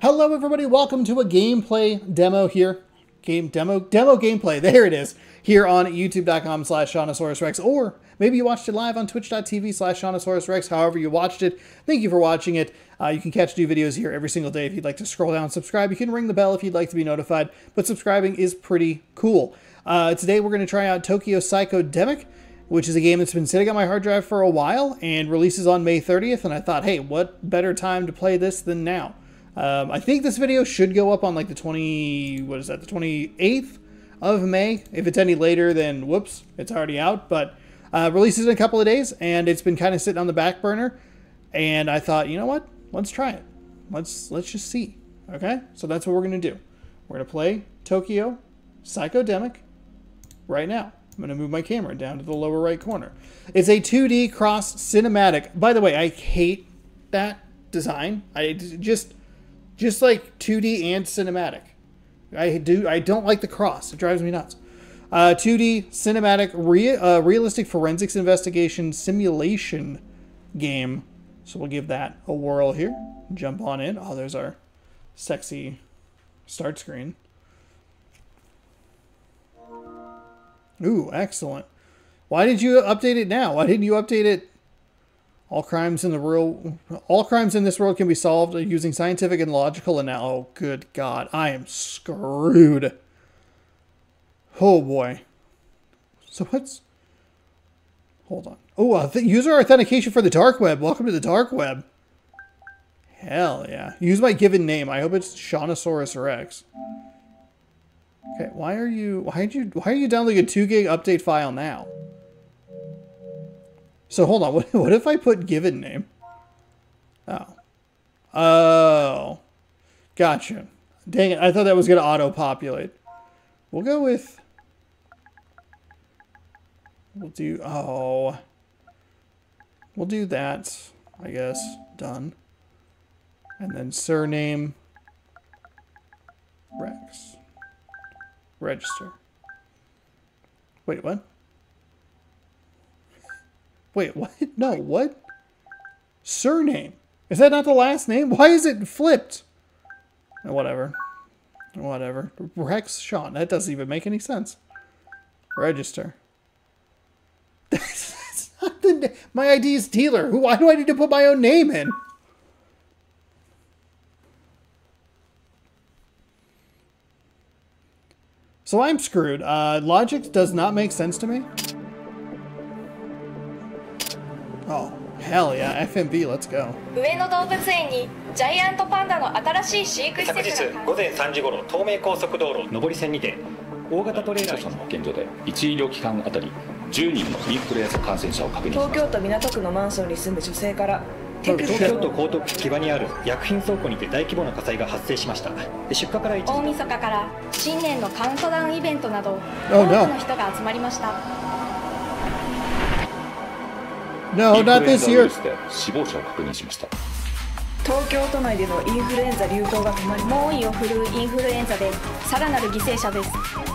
Hello everybody, welcome to a gameplay demo here. Demo gameplay, there it is. Here on youtube.com/SeannosaurusRex, or maybe you watched it live on twitch.tv/SeannosaurusRex, however you watched it. Thank you for watching it. You can catch new videos here every single day if you'd like to scroll down and subscribe. You can ring the bell if you'd like to be notified, but subscribing is pretty cool. Today we're going to try out Tokyo Psychodemic, which is a game that's been sitting on my hard drive for a while and releases on May 30th, and I thought, hey, what better time to play this than now? I think this video should go up on like the 28th of May. If it's any later, then whoops, it's already out. But releases in a couple of days, and it's been kind of sitting on the back burner. And I thought, you know what? Let's try it. Let's just see. Okay, so that's what we're gonna do. We're gonna play Tokyo Psychodemic right now. I'm gonna move my camera down to the lower right corner. It's a 2D cross cinematic. By the way, I hate that design. I just like 2D and cinematic. I don't like the cross. It drives me nuts. 2D cinematic realistic forensics investigation simulation game. So we'll give that a whirl here. Jump on in. Oh, there's our sexy start screen. Ooh, excellent. Why did you update it now? Why didn't you update it? All crimes in this world can be solved using scientific and logical analysis. Oh, good God. I am screwed. Oh, boy. So what's... Hold on. Oh, user authentication for the dark web. Welcome to the dark web. Hell yeah. Use my given name. I hope it's Seannosaurus Rex. Okay, why are you downloading a 2 gig update file now? So hold on, what if I put given name? Oh. Gotcha. Dang it, I thought that was going to auto-populate. We'll go with... We'll do that, I guess. Done. And then surname... Rex. Register. Wait, what? Wait, what? No, what? Surname. Is that not the last name? Why is it flipped? Whatever. Whatever. Rex Sean. That doesn't even make any sense. Register. That's not the name. My ID is dealer. Why do I need to put my own name in? So I'm screwed. Logic does not make sense to me. Oh, hell yeah. FMV, let's go. 上野動物園にジャイアントパンダの新しい飼育施設が昨日午前3時頃東名高速道路上り線にて大型トレーラーの保健所で1医療機関あたり10人のインフルエンザ感染者を確認しました。東京都港区のマンションに住む女性から東京都江東区木場にある薬品倉庫にて大規模な火災が発生しました。出火から1時間。大晦日から新年のカウントダウンイベントなど多くの人が集まりました。No, not this year. 死亡者を確認しました。東京都内でのインフルエンザ流行が止まり猛威を振るうインフルエンザでさらなる犠牲者です。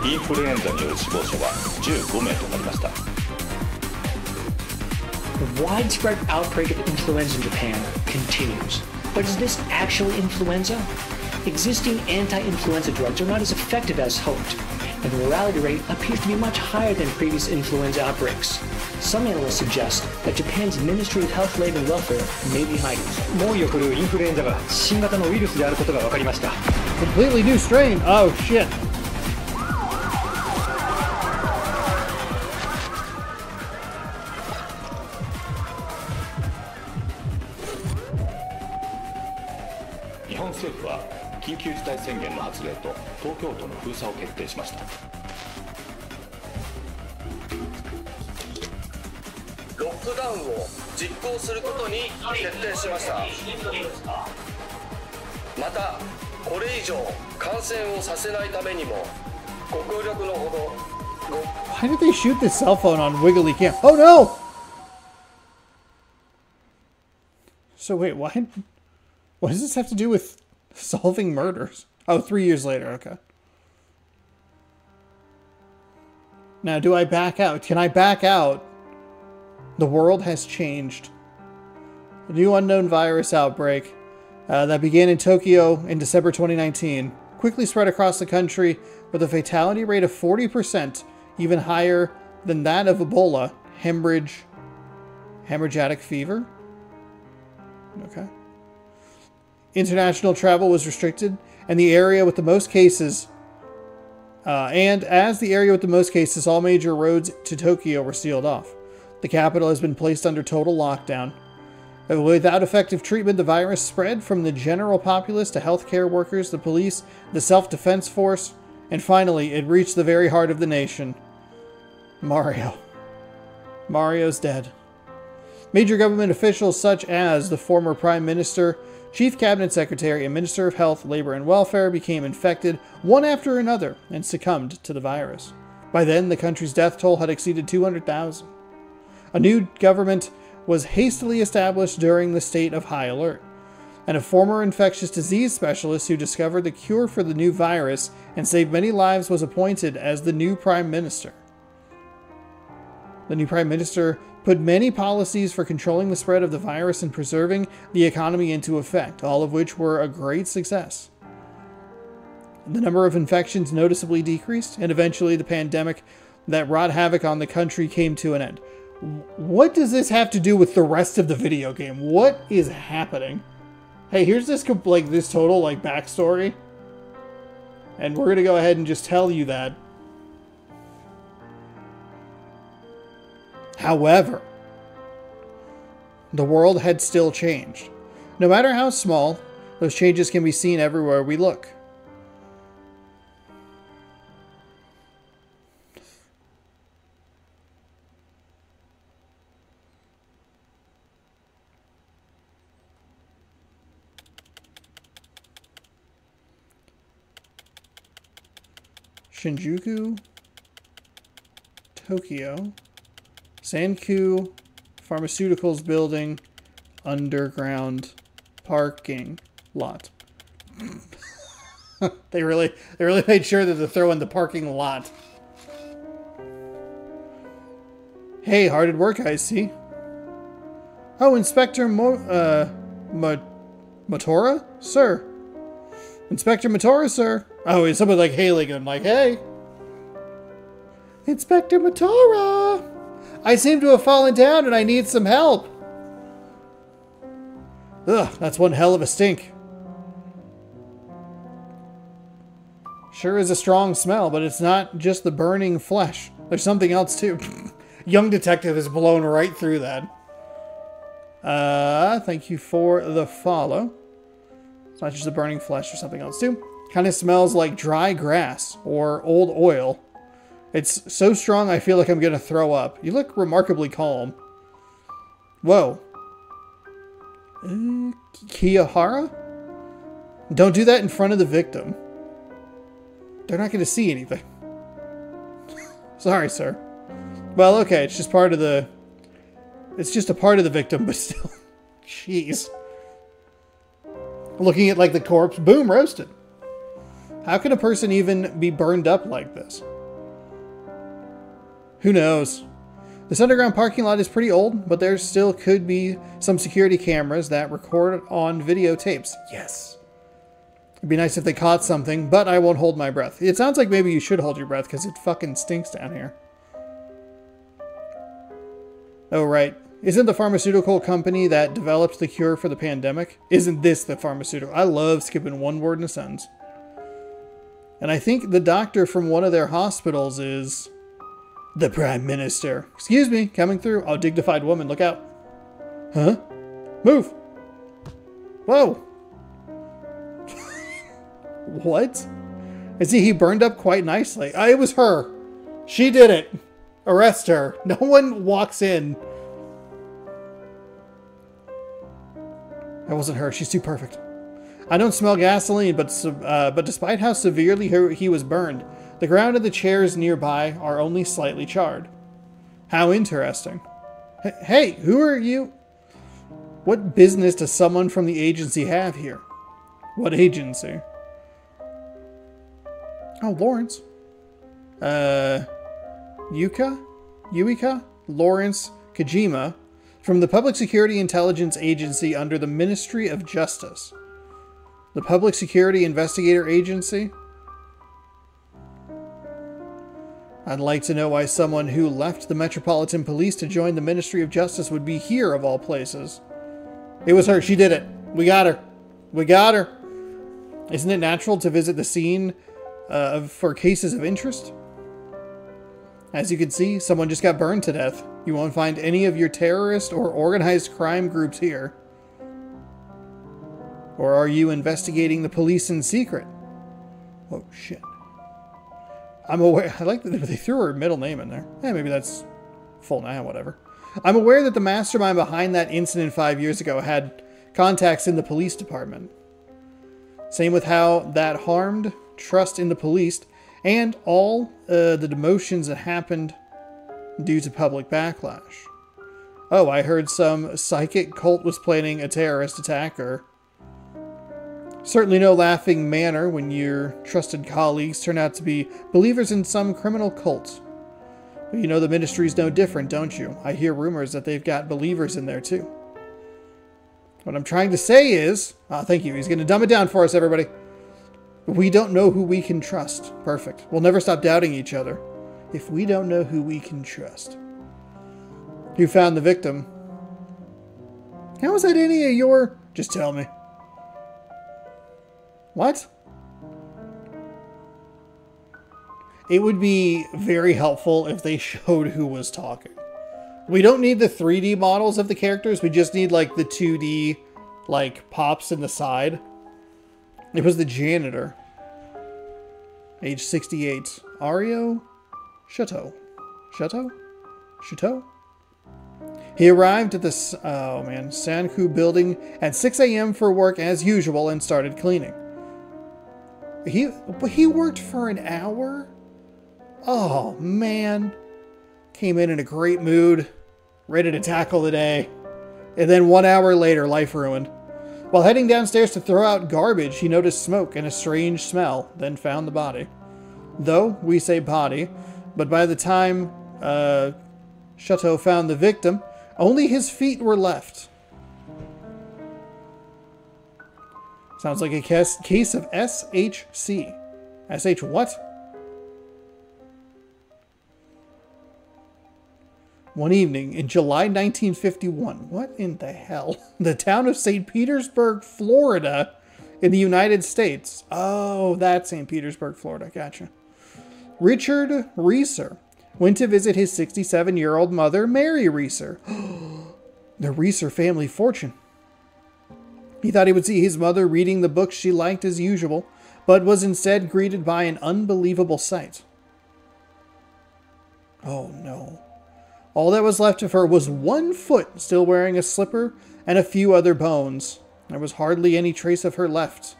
インフルエンザによる死亡者は15名となりました。The widespread outbreak of influenza in Japan continues. But is this actually influenza? Existing anti-influenza drugs are not as effective as hoped, and the mortality rate appears to be much higher than previous influenza outbreaks. Some analysts suggest that Japan's Ministry of Health, Labor and Welfare may be hiding. 猛威を振るうインフルエンザが新型のウイルスであることが分かりました。Completely new strain. Oh shit.日本政府は緊急事態宣言の発令と東京都の封鎖を決定しました。ロックダウンを実行することに決定しました。またこれ以上感染をさせないためにもご協力のほど。Why did they shoot this cell phone on Wiggly Camp? Oh no! So wait, what does this have to do with solving murders? Oh, 3 years later, okay. Now, do I back out? Can I back out? The world has changed. A new unknown virus outbreak. that began in Tokyo in December 2019 quickly spread across the country with a fatality rate of 40%, even higher than that of Ebola, hemorrhagic fever. Okay. International travel was restricted, and the area with the most cases, all major roads to Tokyo were sealed off. The capital has been placed under total lockdown. Without effective treatment, the virus spread from the general populace to healthcare workers, the police, the self-defense force, and finally, it reached the very heart of the nation. Mario's dead. Major government officials such as the former Prime Minister, Chief Cabinet Secretary, and Minister of Health, Labor and Welfare became infected one after another and succumbed to the virus. By then, the country's death toll had exceeded 200,000. A new government was hastily established during the state of high alert, and a former infectious disease specialist who discovered the cure for the new virus and saved many lives was appointed as the new Prime Minister. The new Prime Minister put many policies for controlling the spread of the virus and preserving the economy into effect, all of which were a great success. The number of infections noticeably decreased, and eventually the pandemic that wrought havoc on the country came to an end. What does this have to do with the rest of the video game? What is happening? Hey, here's this total backstory, and we're gonna go ahead and just tell you that. However, the world had still changed. No matter how small, those changes can be seen everywhere we look. Shinjuku, Tokyo, Sanku Pharmaceuticals building, underground parking lot. They really made sure that to throw in the parking lot. Hey, hard at work, I see. Oh, Inspector Motora, sir. Inspector Motora, sir. Oh, it's somebody like hailing him, like, hey. Inspector Motora! I seem to have fallen down and I need some help. Ugh, that's one hell of a stink. Sure is a strong smell, but it's not just the burning flesh. There's something else too. Young detective is blown right through that. Thank you for the follow. It's not just the burning flesh, or something else too. Kind of smells like dry grass or old oil. It's so strong I feel like I'm gonna throw up. You look remarkably calm. Whoa. Kiyahara? Don't do that in front of the victim. They're not gonna see anything. Sorry, sir. Well, okay, it's just part of the... It's just a part of the victim, but still. Jeez. Looking at, the corpse. Boom, roasted. How can a person even be burned up like this? Who knows? This underground parking lot is pretty old, but there still could be some security cameras that record on videotapes. Yes. It'd be nice if they caught something, but I won't hold my breath. It sounds like maybe you should hold your breath, because it fucking stinks down here. Oh, right. Isn't the pharmaceutical company that developed the cure for the pandemic? Isn't this the pharmaceutical? I love skipping one word in a sentence. And I think the doctor from one of their hospitals is the Prime Minister. Excuse me, coming through. Oh, dignified woman, look out. Huh? Move. Whoa. What? I see he burned up quite nicely. It was her. She did it. Arrest her. No one walks in. That wasn't her. She's too perfect. I don't smell gasoline, but despite how severely he was burned, the ground and the chairs nearby are only slightly charred. How interesting. Hey, who are you? What business does someone from the agency have here? What agency? Oh, Lawrence. Yuika? Lawrence Kojima from the Public Security Intelligence Agency under the Ministry of Justice. The Public Security Investigator Agency? I'd like to know why someone who left the Metropolitan Police to join the Ministry of Justice would be here, of all places. It was her. She did it. We got her. We got her. Isn't it natural to visit the scene for cases of interest? As you can see, someone just got burned to death. You won't find any of your terrorist or organized crime groups here. Or are you investigating the police in secret? Oh, shit. I'm aware... I like that they threw her middle name in there. Maybe that's full name, whatever. I'm aware that the mastermind behind that incident 5 years ago had contacts in the police department. Same with how that harmed trust in the police and all the demotions that happened due to public backlash. Oh, I heard some psychic cult was planning a terrorist attack, or... Certainly no laughing manner when your trusted colleagues turn out to be believers in some criminal cult. But you know the ministry's no different, don't you? I hear rumors that they've got believers in there too. What I'm trying to say is... thank you. He's going to dumb it down for us, everybody. We don't know who we can trust. Perfect. We'll never stop doubting each other if we don't know who we can trust. You found the victim. How is that any of your... Just tell me. What? It would be very helpful if they showed who was talking. We don't need the 3D models of the characters. We just need, like, the 2D, like, pops in the side. It was the janitor. Age 68. Ario Chateau. Chateau? Chateau? He arrived at the Sanku building at 6 a.m. for work as usual and started cleaning. He worked for an hour? Oh, man. Came in a great mood, ready to tackle the day. And then 1 hour later, life ruined. While heading downstairs to throw out garbage, he noticed smoke and a strange smell, then found the body. Though, we say body, but by the time Chateau found the victim, only his feet were left. Sounds like a case of SHC. SH what? One evening in July 1951. What in the hell? The town of St. Petersburg, Florida, in the United States. Oh, that's St. Petersburg, Florida. Gotcha. Richard Reeser went to visit his 67-year-old mother, Mary Reeser. The Reeser family fortune. He thought he would see his mother reading the books she liked as usual, but was instead greeted by an unbelievable sight. Oh no. All that was left of her was 1 foot still wearing a slipper and a few other bones. There was hardly any trace of her left.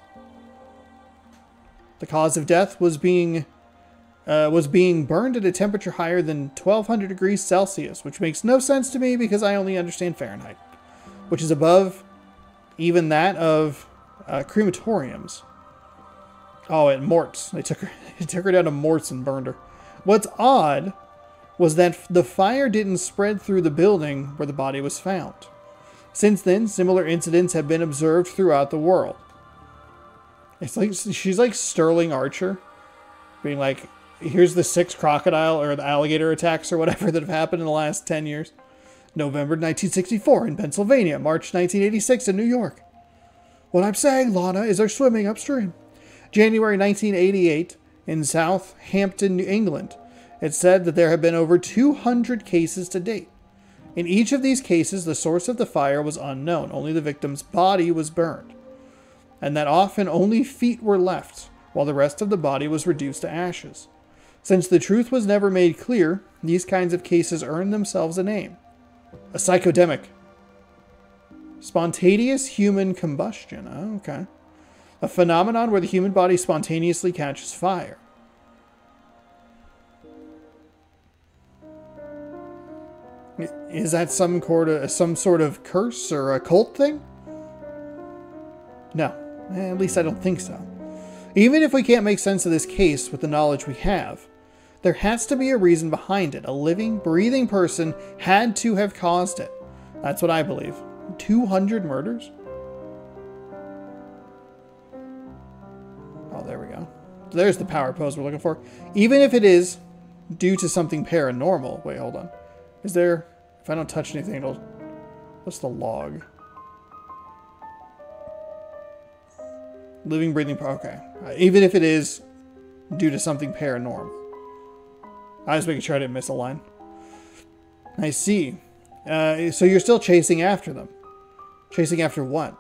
The cause of death was being burned at a temperature higher than 1200 degrees Celsius, which makes no sense to me because I only understand Fahrenheit, which is above even that of crematoriums. Oh, and Morts. They took her down to Morts and burned her. What's odd was that the fire didn't spread through the building where the body was found. Since then, similar incidents have been observed throughout the world. It's like she's like Sterling Archer, being like, here's the 6 crocodile or the alligator attacks or whatever that have happened in the last 10 years. November 1964 in Pennsylvania, March 1986 in New York. What I'm saying, Lana, is they're swimming upstream. January 1988 in Southampton, New England. It said that there have been over 200 cases to date. In each of these cases, the source of the fire was unknown. Only the victim's body was burned. And that often only feet were left, while the rest of the body was reduced to ashes. Since the truth was never made clear, these kinds of cases earned themselves a name. A psychodemic. Spontaneous human combustion. Oh, okay. A phenomenon where the human body spontaneously catches fire. Is that some sort of curse or a cult thing? No. At least I don't think so. Even if we can't make sense of this case with the knowledge we have, there has to be a reason behind it. A living, breathing person had to have caused it. That's what I believe. 200 murders? Oh, there we go. There's the power pose we're looking for. Even if it is due to something paranormal. Wait, hold on. Is there... If I don't touch anything, it'll... What's the log? Living, breathing... Okay. Even if it is due to something paranormal. I was making sure I didn't miss a line. I see. So you're still chasing after them. Chasing after what?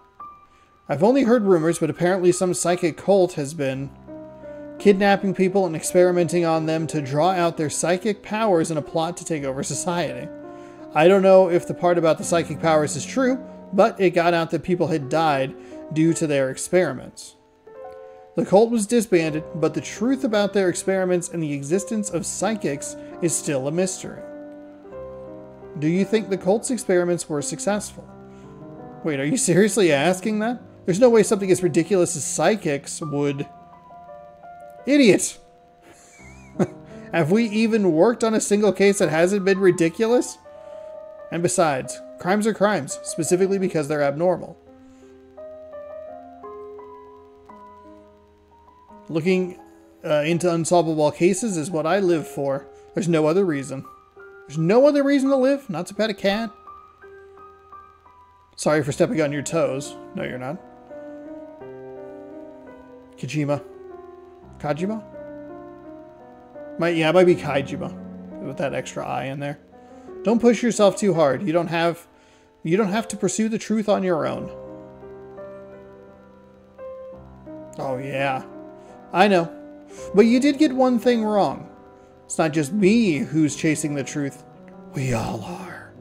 I've only heard rumors, but apparently some psychic cult has been kidnapping people and experimenting on them to draw out their psychic powers in a plot to take over society. I don't know if the part about the psychic powers is true, but it got out that people had died due to their experiments. The cult was disbanded, but the truth about their experiments and the existence of psychics is still a mystery. Do you think the cult's experiments were successful? Wait, are you seriously asking that? There's no way something as ridiculous as psychics would... Idiot! Have we even worked on a single case that hasn't been ridiculous? And besides, crimes are crimes, specifically because they're abnormal. Looking into unsolvable cases is what I live for. There's no other reason. There's no other reason to live, not to pet a cat. Sorry for stepping on your toes. No, you're not. Kajima. Kajima? It might be Kajima. With that extra I in there. Don't push yourself too hard. You don't have to pursue the truth on your own. Oh yeah. I know. But you did get one thing wrong. It's not just me who's chasing the truth. We all are.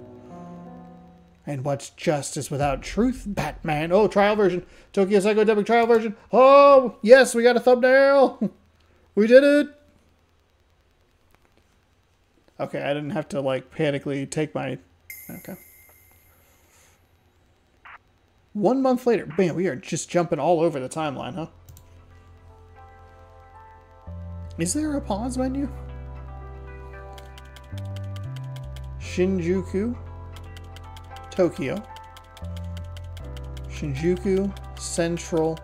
And what's justice without truth, Batman? Oh, trial version. Tokyo Psychodemic trial version. Oh, yes, we got a thumbnail. We did it. Okay, I didn't have to, like, panically take my... Okay. 1 month later. Man, we are just jumping all over the timeline, huh? Is there a pause menu? Shinjuku, Tokyo, Shinjuku Central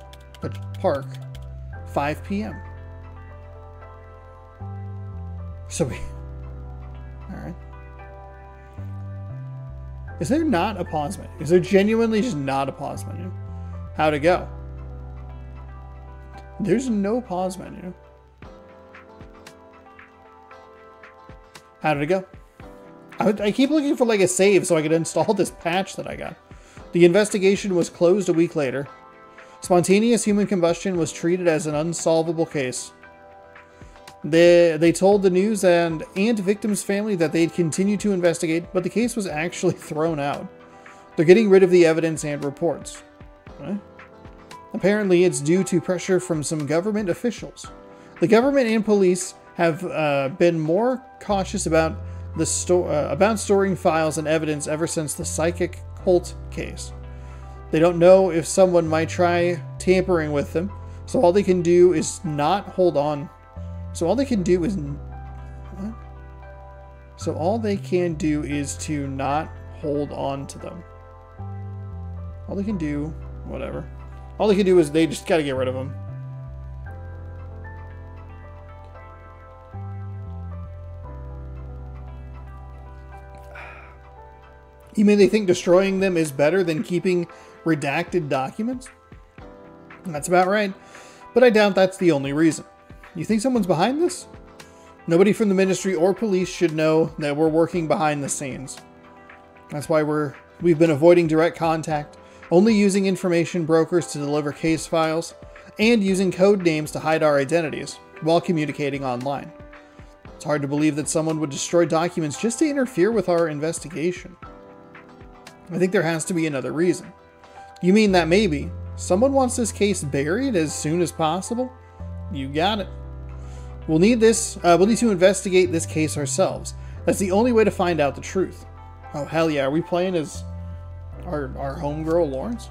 Park, 5 p.m. So we... Alright. Is there not a pause menu? Is there genuinely just not a pause menu? How to go? There's no pause menu. How did it go? I keep looking for like a save so I could install this patch that I got. The investigation was closed a week later. Spontaneous human combustion was treated as an unsolvable case. They told the news and victim's family that they'd continue to investigate, but the case was actually thrown out. They're getting rid of the evidence and reports. Right? Apparently, it's due to pressure from some government officials. The government and police have been more cautious about storing files and evidence ever since the psychic cult case. They don't know if someone might try tampering with them, so all they can do is not hold on. So all they can do is... What? So all they can do is to not hold on to them. All they can do... Whatever. All they can do is they just gotta get rid of them. You mean they think destroying them is better than keeping redacted documents? That's about right. But I doubt that's the only reason. You think someone's behind this? Nobody from the ministry or police should know that we're working behind the scenes. That's why we've been avoiding direct contact, only using information brokers to deliver case files, and using code names to hide our identities while communicating online. It's hard to believe that someone would destroy documents just to interfere with our investigation. I think there has to be another reason. You mean that maybe someone wants this case buried as soon as possible? You got it. We'll need to investigate this case ourselves. That's the only way to find out the truth. Oh, hell yeah. Are we playing as our homegirl, Lawrence?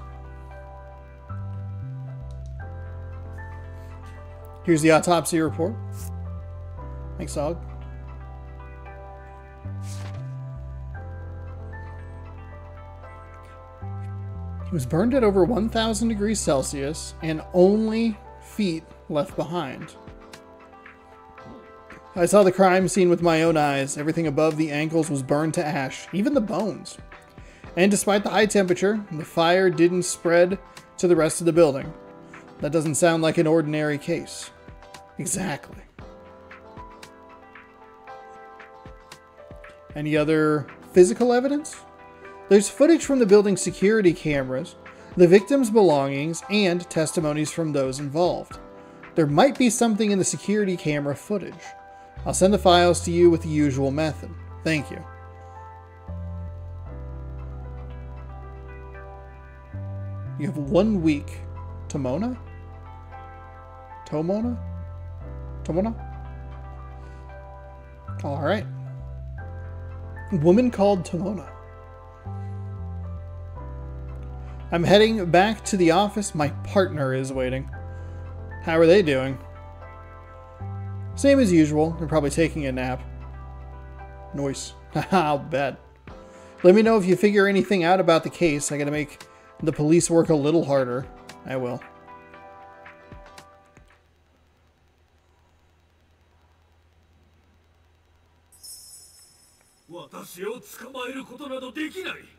Here's the autopsy report. Thanks, dog. He was burned at over 1,000 degrees Celsius and only feet left behind. I saw the crime scene with my own eyes. Everything above the ankles was burned to ash, even the bones. And despite the high temperature, the fire didn't spread to the rest of the building. That doesn't sound like an ordinary case. Exactly. Any other physical evidence? There's footage from the building's security cameras, the victim's belongings, and testimonies from those involved. There might be something in the security camera footage. I'll send the files to you with the usual method. Thank you. You have 1 week. Tomona? Tomona? Tomona? Alright. Woman called Tomona. I'm heading back to the office. My partner is waiting. How are they doing? Same as usual. They're probably taking a nap. Nice. I'll bet. Let me know if you figure anything out about the case. I gotta make the police work a little harder. I will.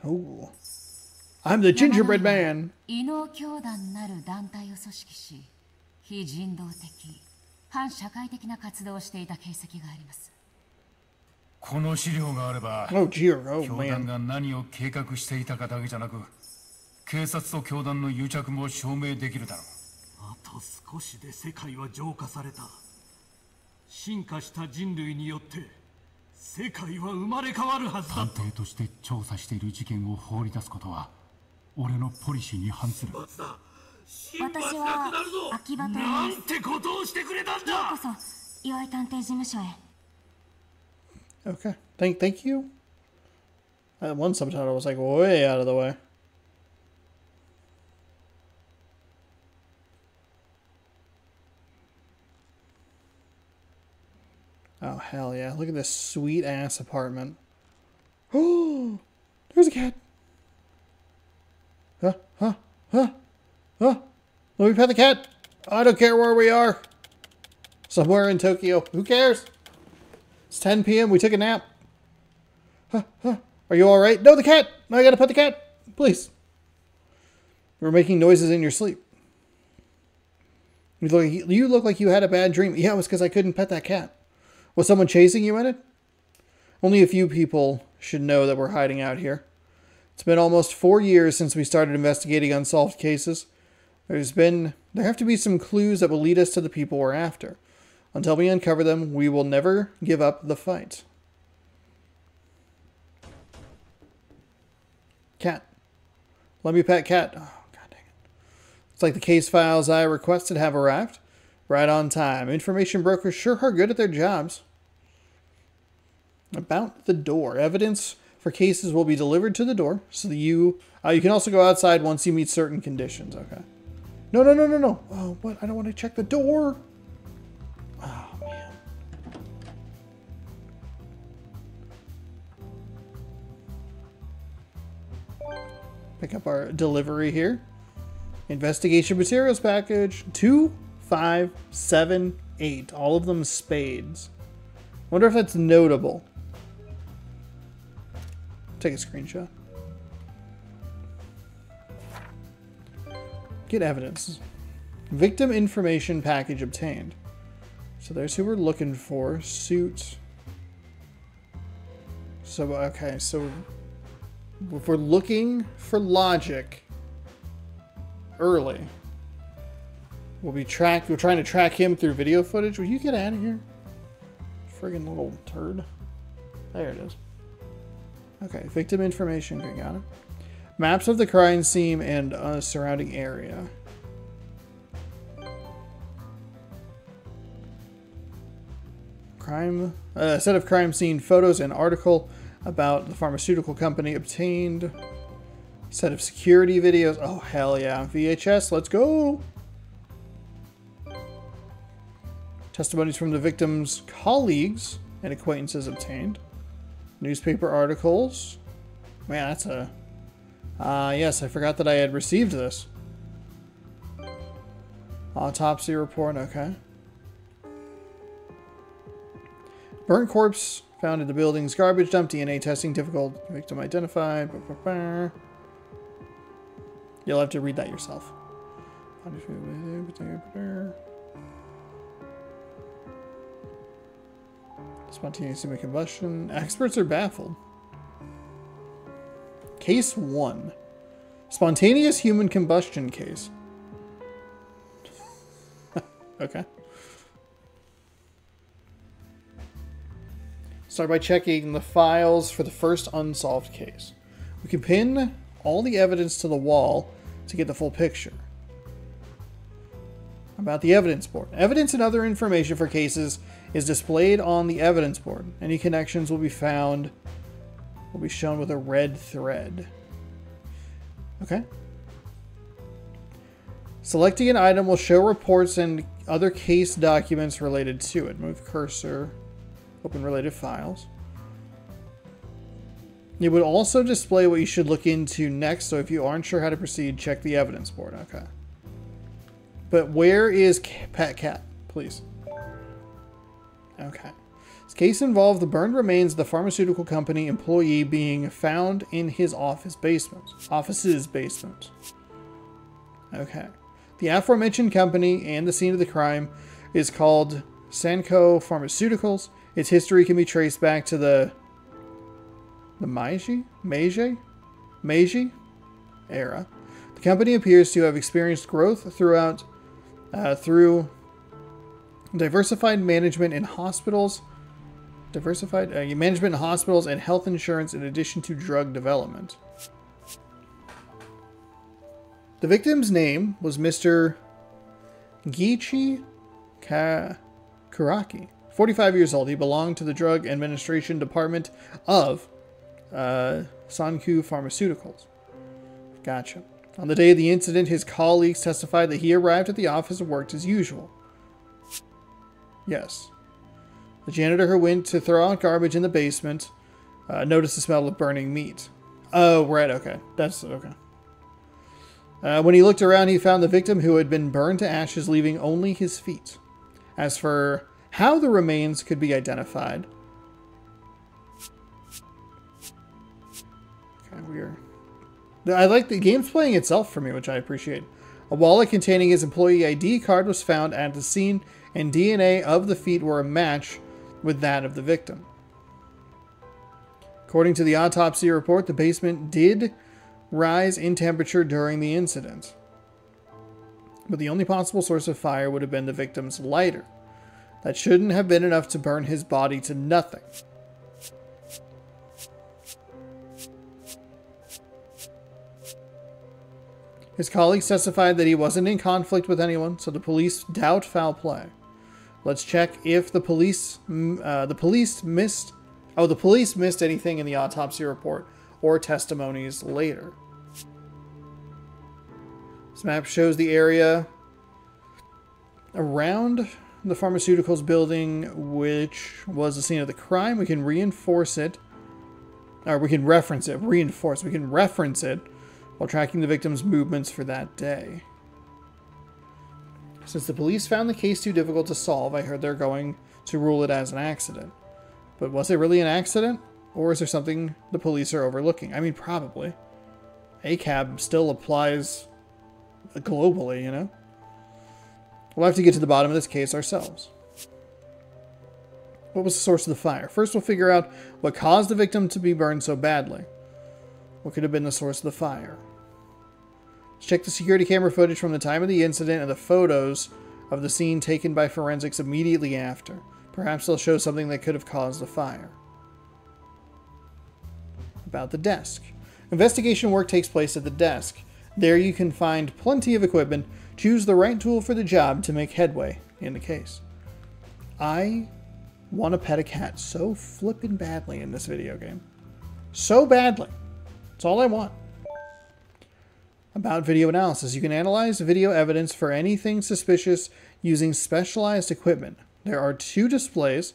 Oh. I'm the gingerbread man. 異能教団なる団体を組織し、非人道的、反社会的な活動をしていた形跡があります。この資料があれば、 Oh, dear. Oh, 教団が何を計画していたかだけじゃなく、警察と教団の癒着も証明できるだろう。あと少しで世界は浄化された。進化した人類によって世界は生まれ変わるはずだ。探偵として調査している事件を放り出すことは俺のポリシーに反する。私は秋葉と言います。なんてことをしてくれたんだ。ようこそ岩井探偵事務所へ。Okay. Thank you. One subtitle was like way out of the way. Oh, hell yeah. Look at this sweet ass apartment. Oh, there's a cat. Let me pet the cat. I don't care where we are. Somewhere in Tokyo. Who cares? It's 10 p.m. We took a nap. Are you alright? No, the cat. I gotta pet the cat. Please. You were making noises in your sleep. You look like you had a bad dream. Yeah, it was because I couldn't pet that cat. Was someone chasing you in it? Only a few people should know that we're hiding out here. It's been almost 4 years since we started investigating unsolved cases. There have to be some clues that will lead us to the people we're after. Until we uncover them, we will never give up the fight. Cat. Let me pet cat. Oh, god dang it. It's like the case files I requested have arrived. Right on time. Information brokers sure are good at their jobs. About the door. Evidence for cases will be delivered to the door. So that you can also go outside once you meet certain conditions. Okay. No. Oh, what? I don't want to check the door. Oh, man. Pick up our delivery here. Investigation materials package. 2, 5, 7, 8. All of them spades. Wonder if that's notable. Take a screenshot. Get evidence. Victim information package obtained. So there's who we're looking for. Suit. So, okay, so if we're looking for logic early, we're trying to track him through video footage. Will you get out of here? Friggin' little turd. There it is. Okay, victim information. Okay, got it. Maps of the crime scene and surrounding area. A set of crime scene photos and article about the pharmaceutical company obtained. Set of security videos. Oh, hell yeah. VHS, let's go. Testimonies from the victim's colleagues and acquaintances obtained. Newspaper articles. Man, that's a... yes, I forgot that I had received this. Autopsy report, okay. Burnt corpse found in the building's garbage dump. DNA testing difficult. Victim identified. You'll have to read that yourself. Spontaneous human combustion. Experts are baffled. Case 1. Spontaneous human combustion case. Okay. Start by checking the files for the first unsolved case. We can pin all the evidence to the wall to get the full picture. About the evidence board. Evidence and other information for cases is displayed on the evidence board. Any connections will be shown with a red thread. Okay. Selecting an item will show reports and other case documents related to it. Move cursor. Open related files. It would also display what you should look into next, so if you aren't sure how to proceed, check the evidence board. Okay. But where is Pet Cat, please? Okay. This case involved the burned remains of the pharmaceutical company employee being found in his office's basement. Okay. The aforementioned company and the scene of the crime is called Sanko Pharmaceuticals. Its history can be traced back to the Meiji era. The company appears to have experienced growth through diversified management in hospitals, and health insurance, in addition to drug development. The victim's name was Mr. Giichi Kuraki. 45 years old. He belonged to the Drug Administration Department of Sanko Pharmaceuticals. Gotcha. On the day of the incident, his colleagues testified that he arrived at the office and worked as usual. Yes. The janitor who went to throw out garbage in the basement noticed the smell of burning meat. Oh, right, okay. That's okay. When he looked around, he found the victim who had been burned to ashes, leaving only his feet. As for how the remains could be identified... Okay, weird. I like the game's playing itself for me, which I appreciate. A wallet containing his employee ID card was found at the scene, and DNA of the feet were a match with that of the victim. According to the autopsy report, the basement did rise in temperature during the incident, but the only possible source of fire would have been the victim's lighter. That shouldn't have been enough to burn his body to nothing. His colleagues testified that he wasn't in conflict with anyone, so the police doubt foul play. Let's check if the police missed anything in the autopsy report or testimonies later. This map shows the area around the pharmaceuticals building, which was the scene of the crime. We can reference it while tracking the victim's movements for that day. Since the police found the case too difficult to solve, I heard they're going to rule it as an accident. But was it really an accident? Or is there something the police are overlooking? I mean, probably. ACAB still applies globally, you know? We'll have to get to the bottom of this case ourselves. What was the source of the fire? First, we'll figure out what caused the victim to be burned so badly. What could have been the source of the fire? Let's check the security camera footage from the time of the incident and the photos of the scene taken by forensics immediately after. Perhaps they'll show something that could have caused the fire. About the desk. Investigation work takes place at the desk. There you can find plenty of equipment. Choose the right tool for the job to make headway in the case. I want to pet a cat so flippin' badly in this video game. So badly. That's all I want. About video analysis. You can analyze video evidence for anything suspicious using specialized equipment. There are 2 displays,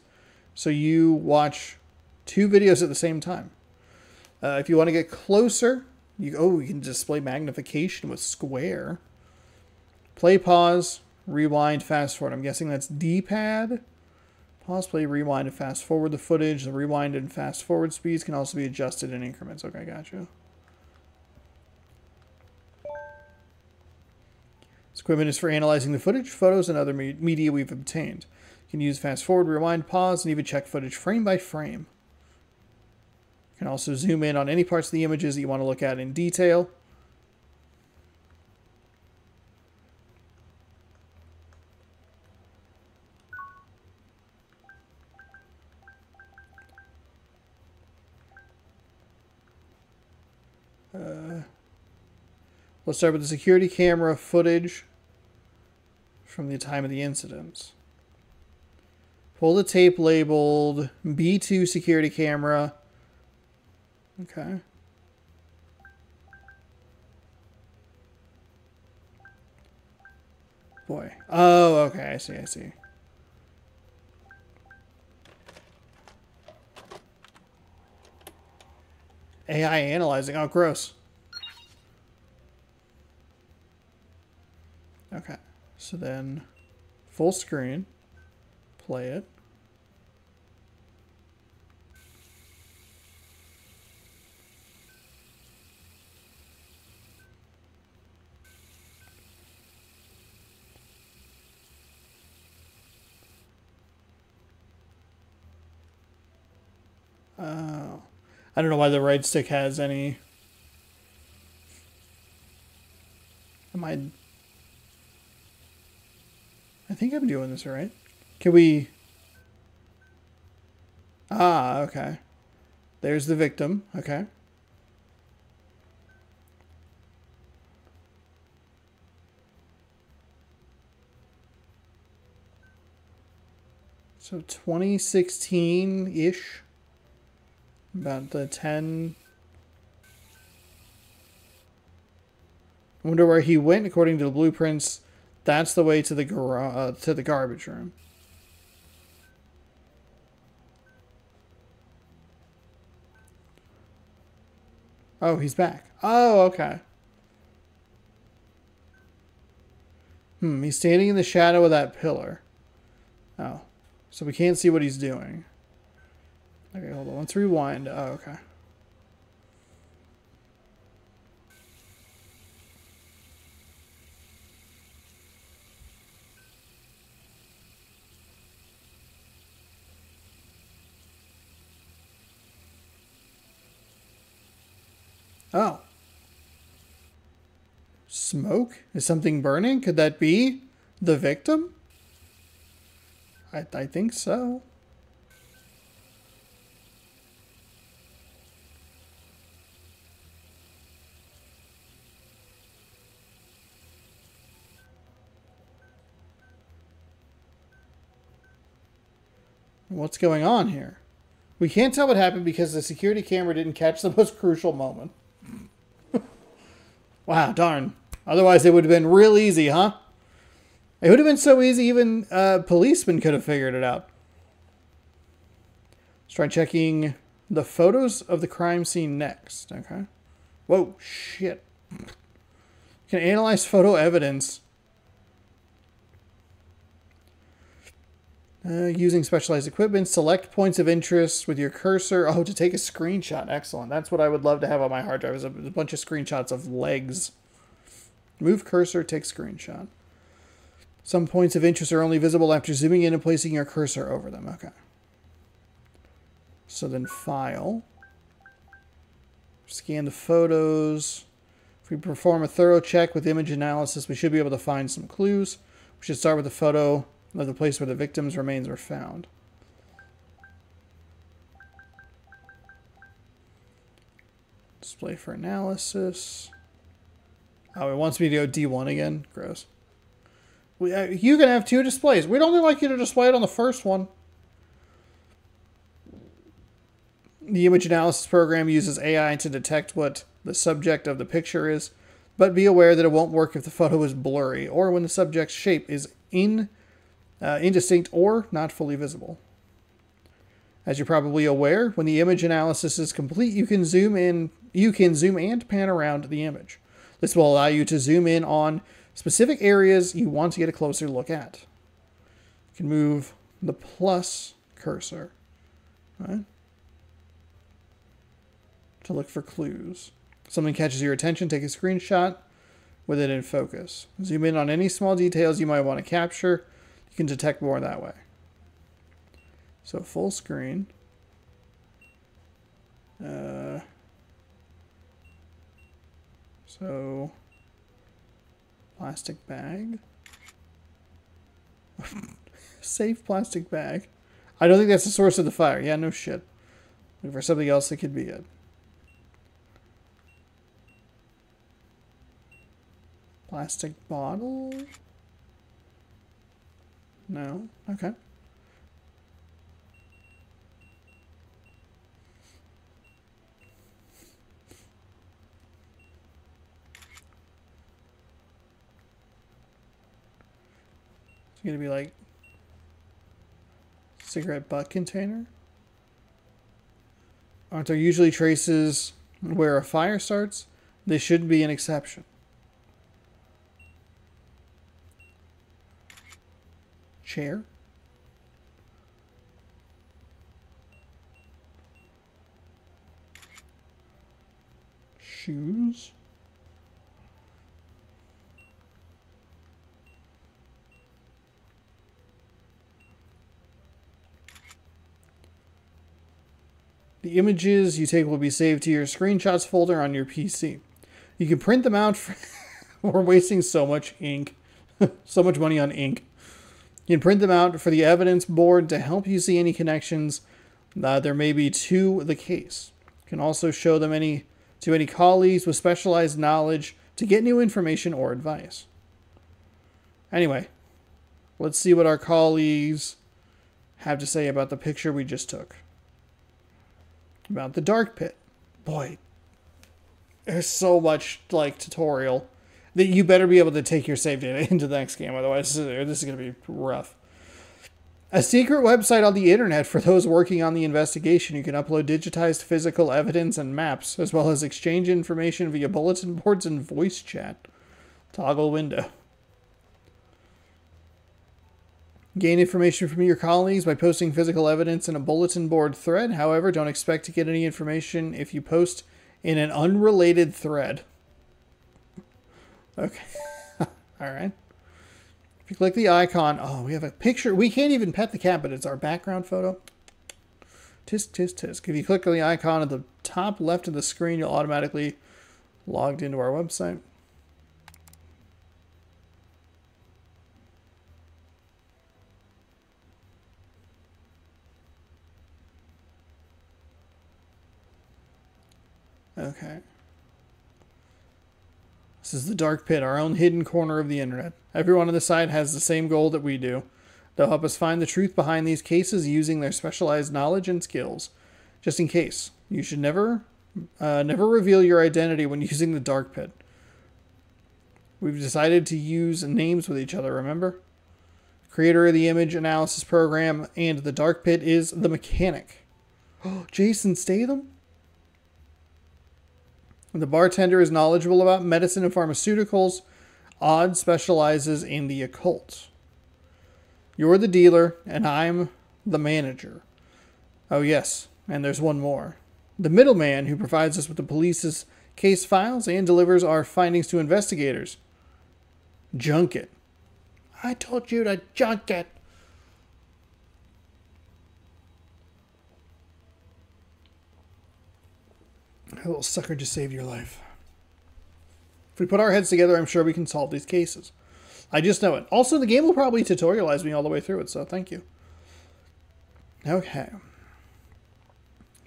so you watch 2 videos at the same time. If you want to get closer, you can display magnification with square. Play, pause, rewind, fast forward. I'm guessing that's D-pad. Pause, play, rewind, and fast forward the footage. The rewind and fast forward speeds can also be adjusted in increments. Okay, gotcha. This equipment is for analyzing the footage, photos, and other media we've obtained. You can use fast forward, rewind, pause, and even check footage frame by frame. You can also zoom in on any parts of the images that you want to look at in detail. Let's start with the security camera footage from the time of the incidents. Pull the tape labeled B2 security camera. Okay. Boy. Oh, okay. I see. AI analyzing. Oh, gross. Okay. So then, full screen. Play it. Oh. I don't know why the right stick has any... I think I'm doing this right. Can we... Ah, okay. There's the victim. Okay. So 2016-ish. About the 10... I wonder where he went. According to the blueprints, that's the way to the to the garbage room. Oh, he's back. Oh, okay. He's standing in the shadow of that pillar. Oh. So we can't see what he's doing. Okay, hold on. Let's rewind. Oh, okay. Oh. Smoke? Is something burning? Could that be the victim? I think so. What's going on here? We can't tell what happened because the security camera didn't catch the most crucial moment. Wow, darn. Otherwise it would have been real easy, huh? It would have been so easy even policemen could have figured it out. Let's try checking the photos of the crime scene next. Okay. Whoa, shit. You can analyze photo evidence. Using specialized equipment, select points of interest with your cursor. Oh, to take a screenshot. Excellent. That's what I would love to have on my hard drive, is a bunch of screenshots of legs. Move cursor, take screenshot. Some points of interest are only visible after zooming in and placing your cursor over them. Okay. So then file. Scan the photos. If we perform a thorough check with image analysis, we should be able to find some clues. We should start with the photo of the place where the victim's remains were found. Display for analysis. Oh, it wants me to go D1 again. Gross. You can have two displays. We'd only like you to display it on the first one. The image analysis program uses AI to detect what the subject of the picture is, but be aware that it won't work if the photo is blurry or when the subject's shape is indistinct or not fully visible. As you're probably aware, when the image analysis is complete, you can zoom and pan around the image. This will allow you to zoom in on specific areas you want to get a closer look at. You can move the plus cursor, right, to look for clues. If something catches your attention, take a screenshot with it in focus. Zoom in on any small details you might want to capture. You can detect more that way. So full screen. So plastic bag. Safe plastic bag. I don't think that's the source of the fire. Yeah, no shit. Looking for something else that could be it. Plastic bottle? No. Okay. It's going to be like cigarette butt container. Aren't there usually traces where a fire starts? This shouldn't be an exception. Chair. Shoes. The images you take will be saved to your screenshots folder on your PC. You can print them out. We're wasting so much ink. So much money on ink. You can print them out for the evidence board to help you see any connections there may be to the case. You can also show them to any colleagues with specialized knowledge to get new information or advice. Anyway, let's see what our colleagues have to say about the picture we just took. About the dark pit. Boy, there's so much like tutorial that you better be able to take your save data into the next game, otherwise this is going to be rough. A secret website on the internet for those working on the investigation. You can upload digitized physical evidence and maps, as well as exchange information via bulletin boards and voice chat. Toggle window. Gain information from your colleagues by posting physical evidence in a bulletin board thread. However, don't expect to get any information if you post in an unrelated thread. Okay. Alright. If you click the icon... Oh, we have a picture. We can't even pet the cat, but it's our background photo. Tisk, tisk, tisk. If you click on the icon at the top left of the screen, you'll automatically logged into our website. Okay. This is the dark pit, our own hidden corner of the internet. Everyone on the site has the same goal that we do. They'll help us find the truth behind these cases using their specialized knowledge and skills. Just in case, you should never reveal your identity when using the dark pit. We've decided to use names with each other, remember? Creator of the image analysis program and the dark pit is the mechanic. Oh, Jason Statham? The bartender is knowledgeable about medicine and pharmaceuticals. Odd specializes in the occult. You're the dealer, and I'm the manager. Oh yes, and there's one more. The middleman who provides us with the police's case files and delivers our findings to investigators. Junket. I told you to junk it. That little sucker just saved your life. If we put our heads together, I'm sure we can solve these cases. I just know it. Also, the game will probably tutorialize me all the way through it, so thank you. Okay.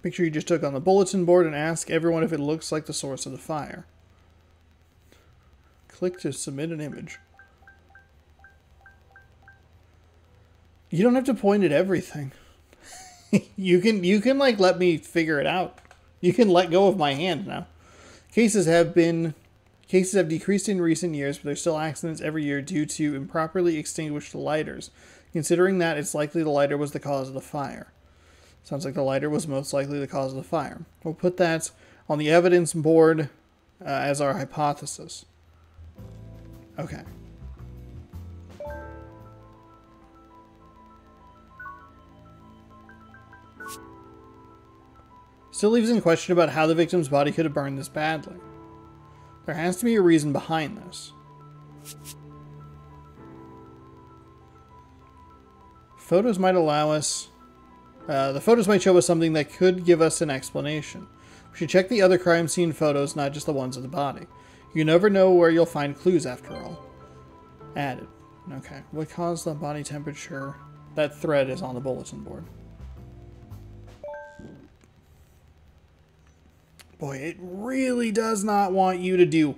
Picture you just took on the bulletin board and ask everyone if it looks like the source of the fire. Click to submit an image. You don't have to point at everything. You can like let me figure it out. You can let go of my hand now. Cases have decreased in recent years, but there's still accidents every year due to improperly extinguished lighters. Considering that, it's likely the lighter was the cause of the fire. Sounds like the lighter was most likely the cause of the fire. We'll put that on the evidence board as our hypothesis. Okay. Still leaves in question about how the victim's body could have burned this badly. There has to be a reason behind this. Photos might allow us... the photos might show us something that could give us an explanation. We should check the other crime scene photos, not just the ones of the body. You never know where you'll find clues after all. Added. Okay. What caused the body temperature? That thread is on the bulletin board. Boy, it really does not want you to do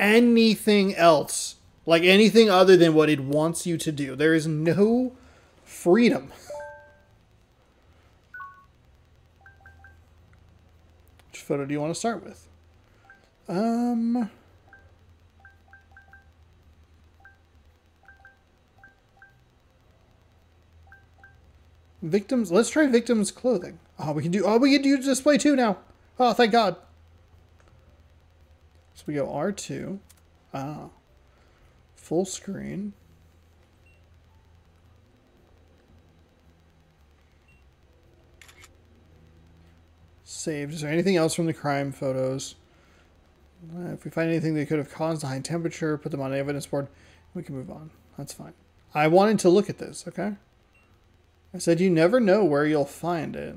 anything else. Like anything other than what it wants you to do. There is no freedom. Which photo do you want to start with? Victims. Let's try victims' clothing. Oh, we can do display 2 now. Oh, thank God. So we go R2. Ah. Full screen. Saved. Is there anything else from the crime photos? If we find anything that could have caused a high temperature, put them on the evidence board, we can move on. That's fine. I wanted to look at this, okay? I said you never know where you'll find it.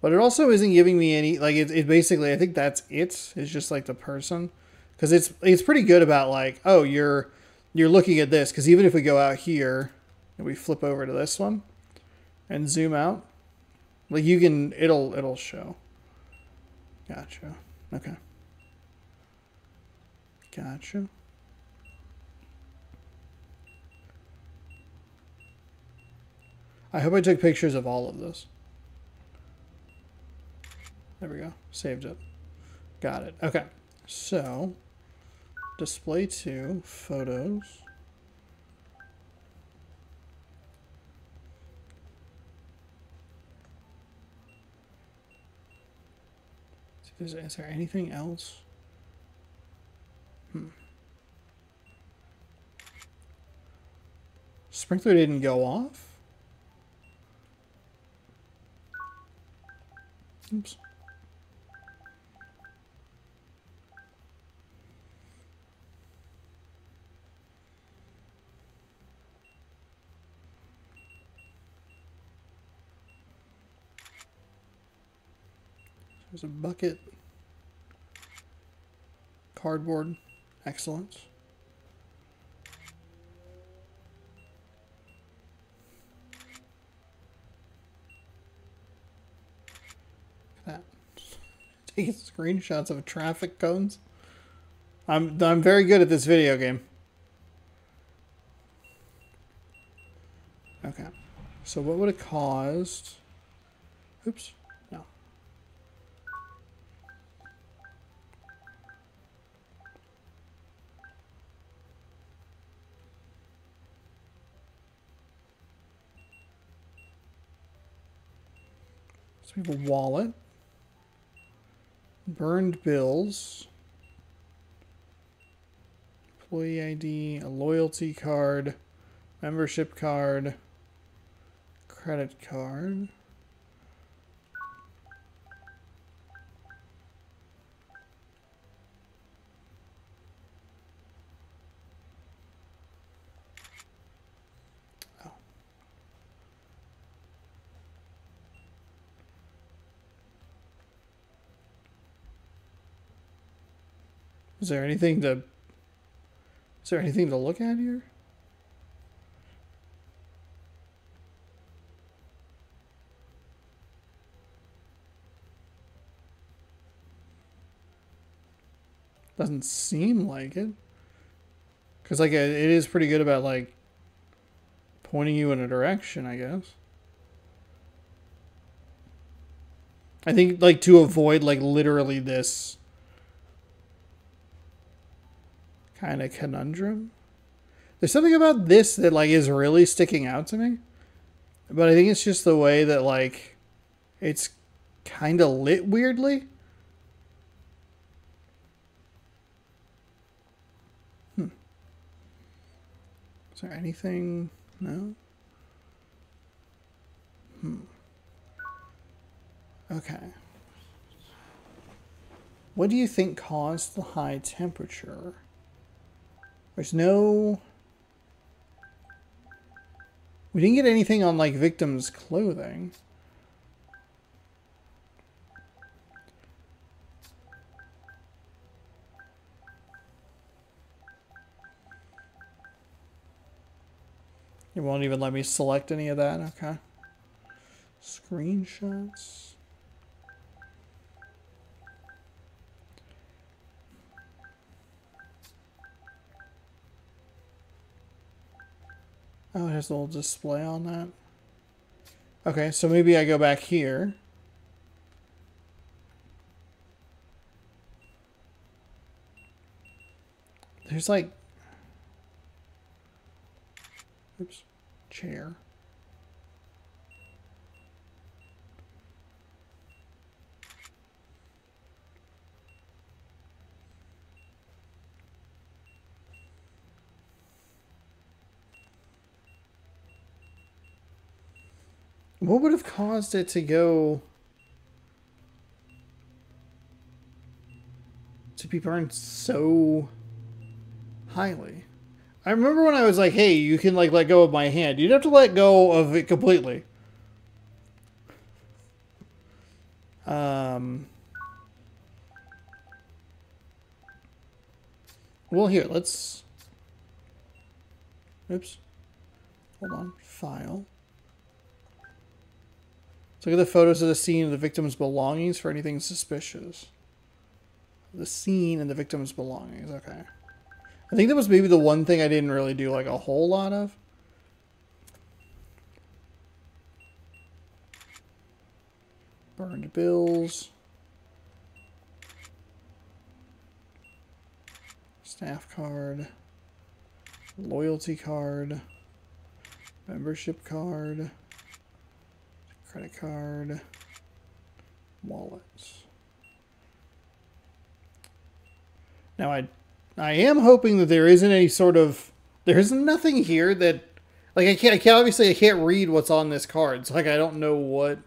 But it also isn't giving me any, like, it basically, I think that's it. It's just like the person. Because it's pretty good about like, oh, you're looking at this. Because even if we go out here and we flip over to this one and zoom out, like you can, it'll show. Gotcha. Okay. Gotcha. I hope I took pictures of all of this. There we go. Saved it. Got it. Okay. So, display 2, photos. Is there anything else? Sprinkler didn't go off? Oops. There's a bucket. Cardboard. Excellent. Look at that. Taking screenshots of traffic cones. I'm very good at this video game. Okay. So what would it caused? Oops. No. So we have a wallet. Burned bills. Employee ID, a loyalty card, membership card, credit card. Oh. Is there anything to look at here? Doesn't seem like it. Because, like, it is pretty good about, like, pointing you in a direction, I guess. I think, like, to avoid, like, literally this kind of conundrum. There's something about this that, like, is really sticking out to me. But I think it's just the way that, like, it's kind of lit weirdly. Is there anything? No? Okay. What do you think caused the high temperature? There's no... We didn't get anything on, like, victims' clothing. It won't even let me select any of that. Okay. Screenshots. Oh, it has a little display on that. Okay, so maybe I go back here. There's like... Oops. Chair. What would have caused it to go to be burned so highly? I remember when I was like, hey, you can like let go of my hand. You'd have to let go of it completely. Well, here, let's... Oops. Hold on. File. Let's look at the photos of the scene and the victim's belongings for anything suspicious. The scene and the victim's belongings. Okay. I think that was maybe the one thing I didn't really do like a whole lot of. Burned bills. Staff card. Loyalty card. Membership card. Credit card. Wallets. Now I am hoping that there isn't any sort of... There's nothing here that... Like, I can't obviously, I can't read what's on this card. So, like, I don't know what...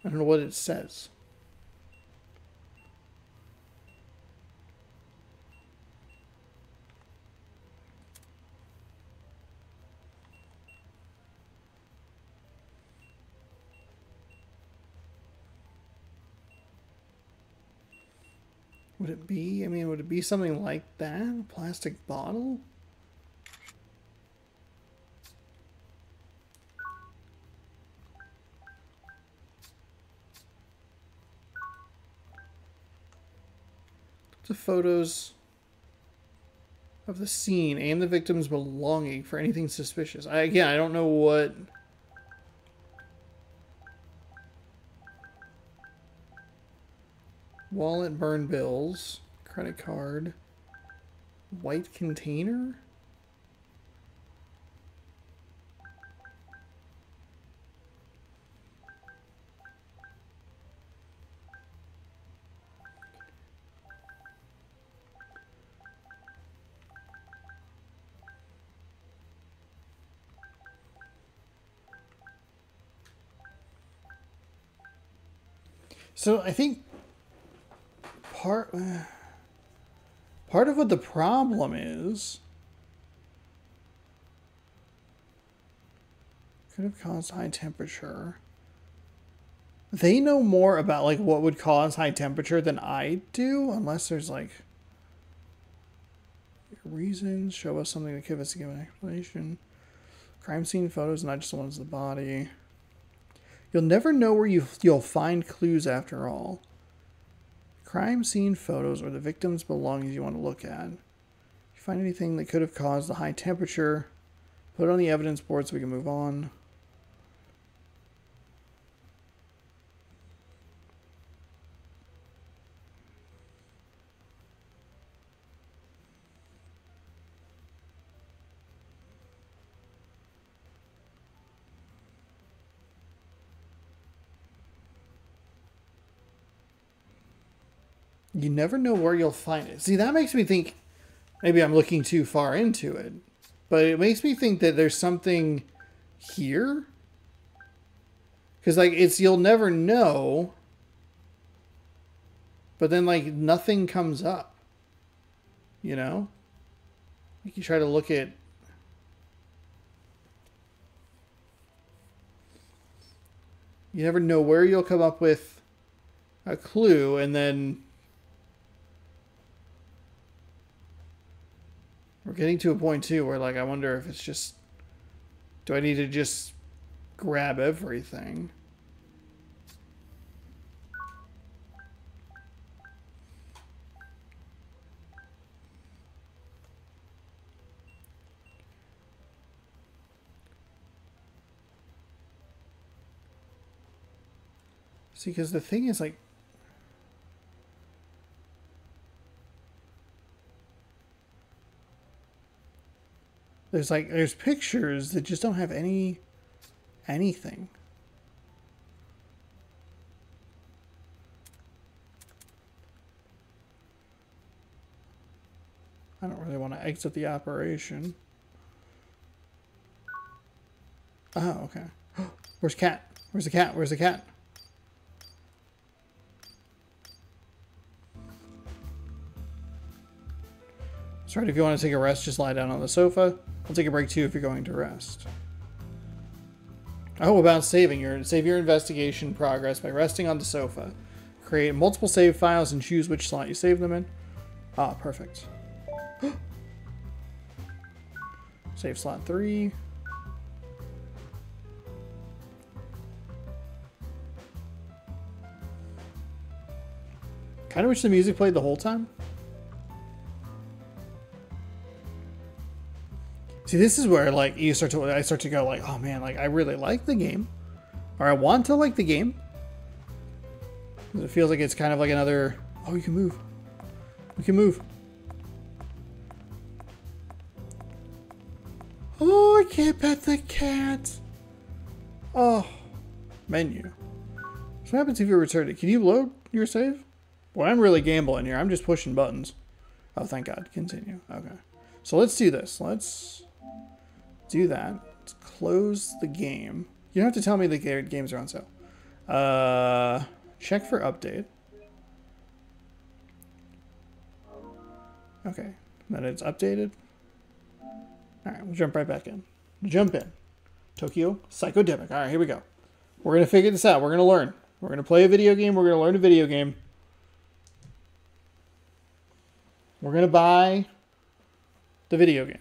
I don't know what it says. Would it be, I mean, would it be something like that? A plastic bottle? The photos of the scene and the victim's belonging for anything suspicious. Again, I don't know what... Wallet, burn bills, credit card, white container? So I think part of what the problem is could have caused high temperature. They know more about like what would cause high temperature than I do, unless there's like reasons. Show us something that give us a given explanation. Crime scene photos, not just the ones of the body. You'll never know where you'll find clues after all. Crime scene photos or the victim's belongings you want to look at. If you find anything that could have caused the high temperature, put it on the evidence board so we can move on. You never know where you'll find it. See, that makes me think maybe I'm looking too far into it. But it makes me think that there's something here Because, like, you'll never know. But then, like, nothing comes up. You know? Like, you try to look at... You never know where you'll come up with a clue, and then... We're getting to a point, too, where, like, I wonder if it's just... Do I need to just grab everything? See, because the thing is, like... There's pictures that just don't have anything. I don't really want to exit the operation. Oh, okay. Where's cat? Where's the cat? Where's the cat? That's right, if you want to take a rest, just lie down on the sofa. I'll take a break too if you're going to rest. Oh, about save your investigation progress by resting on the sofa. Create multiple save files and choose which slot you save them in. Ah, perfect. Save slot 3. Kind of wish the music played the whole time. See, this is where, like, I start to go, like, oh man, like, I really like the game, or I want to like the game. It feels like it's kind of like another. Oh, you can move. We can move. Oh, I can't pet the cat. Oh, menu. So what happens if you return it? Can you load your save? Well, I'm really gambling here. I'm just pushing buttons. Oh, thank God. Continue. Okay. So let's do this. Let's do that. Let's close the game. You don't have to tell me the games are on sale. Check for update. Okay. Then it's updated. Alright, we'll jump right back in. Jump in. Tokyo Psychodemic. Alright, here we go. We're going to figure this out. We're going to learn. We're going to play a video game. We're going to learn a video game. We're going to buy the video game.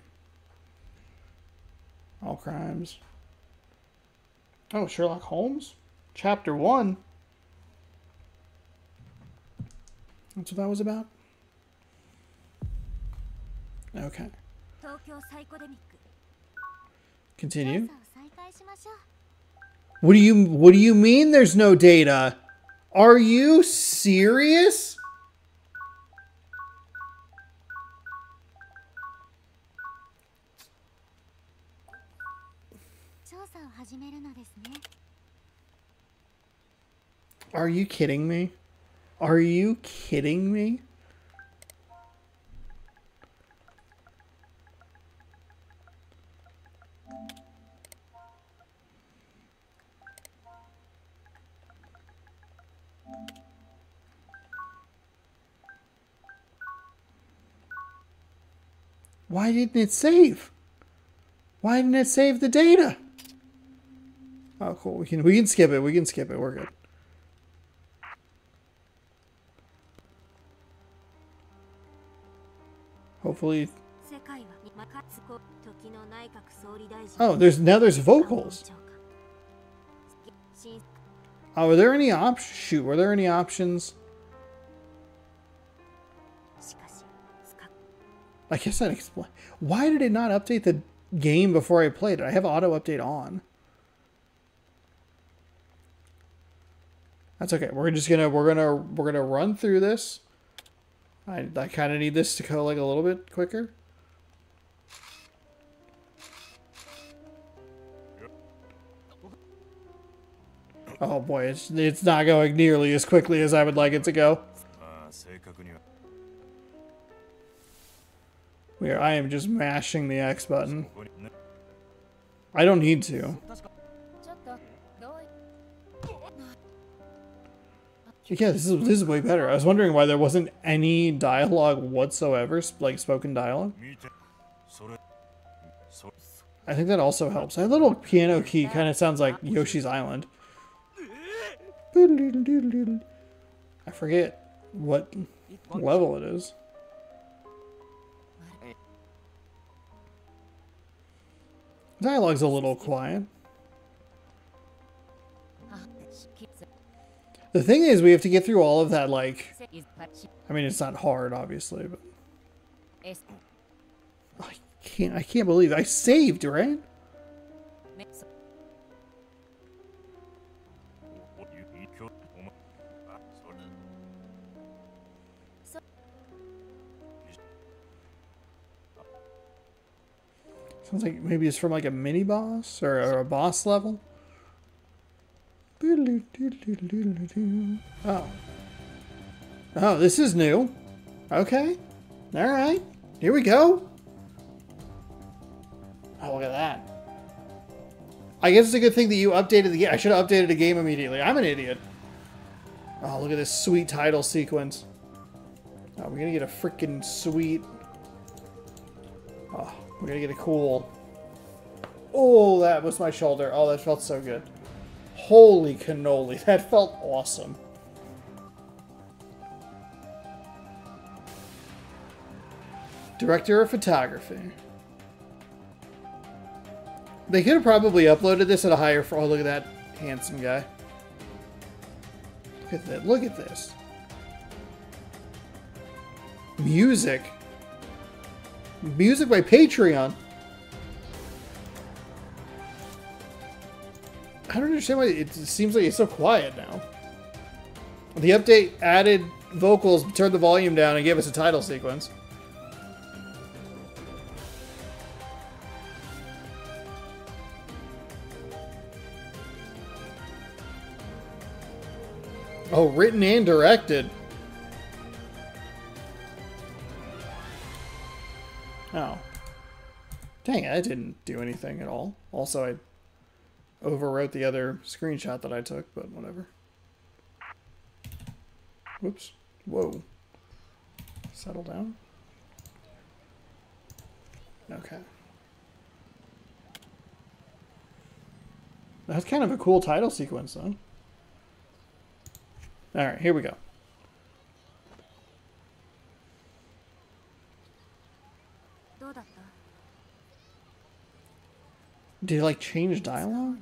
All crimes. Oh, Sherlock Holmes? Chapter 1. That's what that was about? Okay. Continue. What do you mean there's no data? Are you serious? Are you kidding me? Are you kidding me? Why didn't it save? Why didn't it save the data? Oh, cool. We can skip it. We can skip it. We're good. Hopefully. Oh, there's vocals. Oh, were there any options? Shoot, were there any options? I guess I'd explain. Why did it not update the game before I played it? I have auto update on. That's okay. We're gonna run through this. I kind of need this to go like a little bit quicker. Oh boy, it's not going nearly as quickly as I would like it to go. I am just mashing the X button. I don't need to. Yeah, this is way better. I was wondering why there wasn't any dialogue whatsoever, like spoken dialogue. I think that also helps. That little piano key kind of sounds like Yoshi's Island. I forget what level it is. Dialogue's a little quiet. The thing is, we have to get through all of that, like... I mean, it's not hard, obviously, but... I can't believe I saved, right? Sounds like maybe it's from like a mini boss or a boss level. Oh. Oh, this is new. Okay. Alright. Here we go. Oh, look at that. I guess it's a good thing that you updated the game. I should have updated the game immediately. I'm an idiot. Oh, look at this sweet title sequence. Oh, we're gonna get a freaking sweet... Oh, we're gonna get a cool... Oh, that was my shoulder. Oh, that felt so good. Holy cannoli. That felt awesome. Director of photography. They could have probably uploaded this at a higher... Oh, look at that handsome guy. Look at that. Look at this. Music. Music by Patreon. I don't understand why it seems like it's so quiet now. The update added vocals, turned the volume down, and gave us a title sequence. Oh, written and directed. Oh. Dang, I didn't do anything at all. Also, I overwrote the other screenshot that I took, but whatever. Whoops. Whoa. Settle down. Okay. That's kind of a cool title sequence, though. Alright, here we go. Did he, like, change dialogue?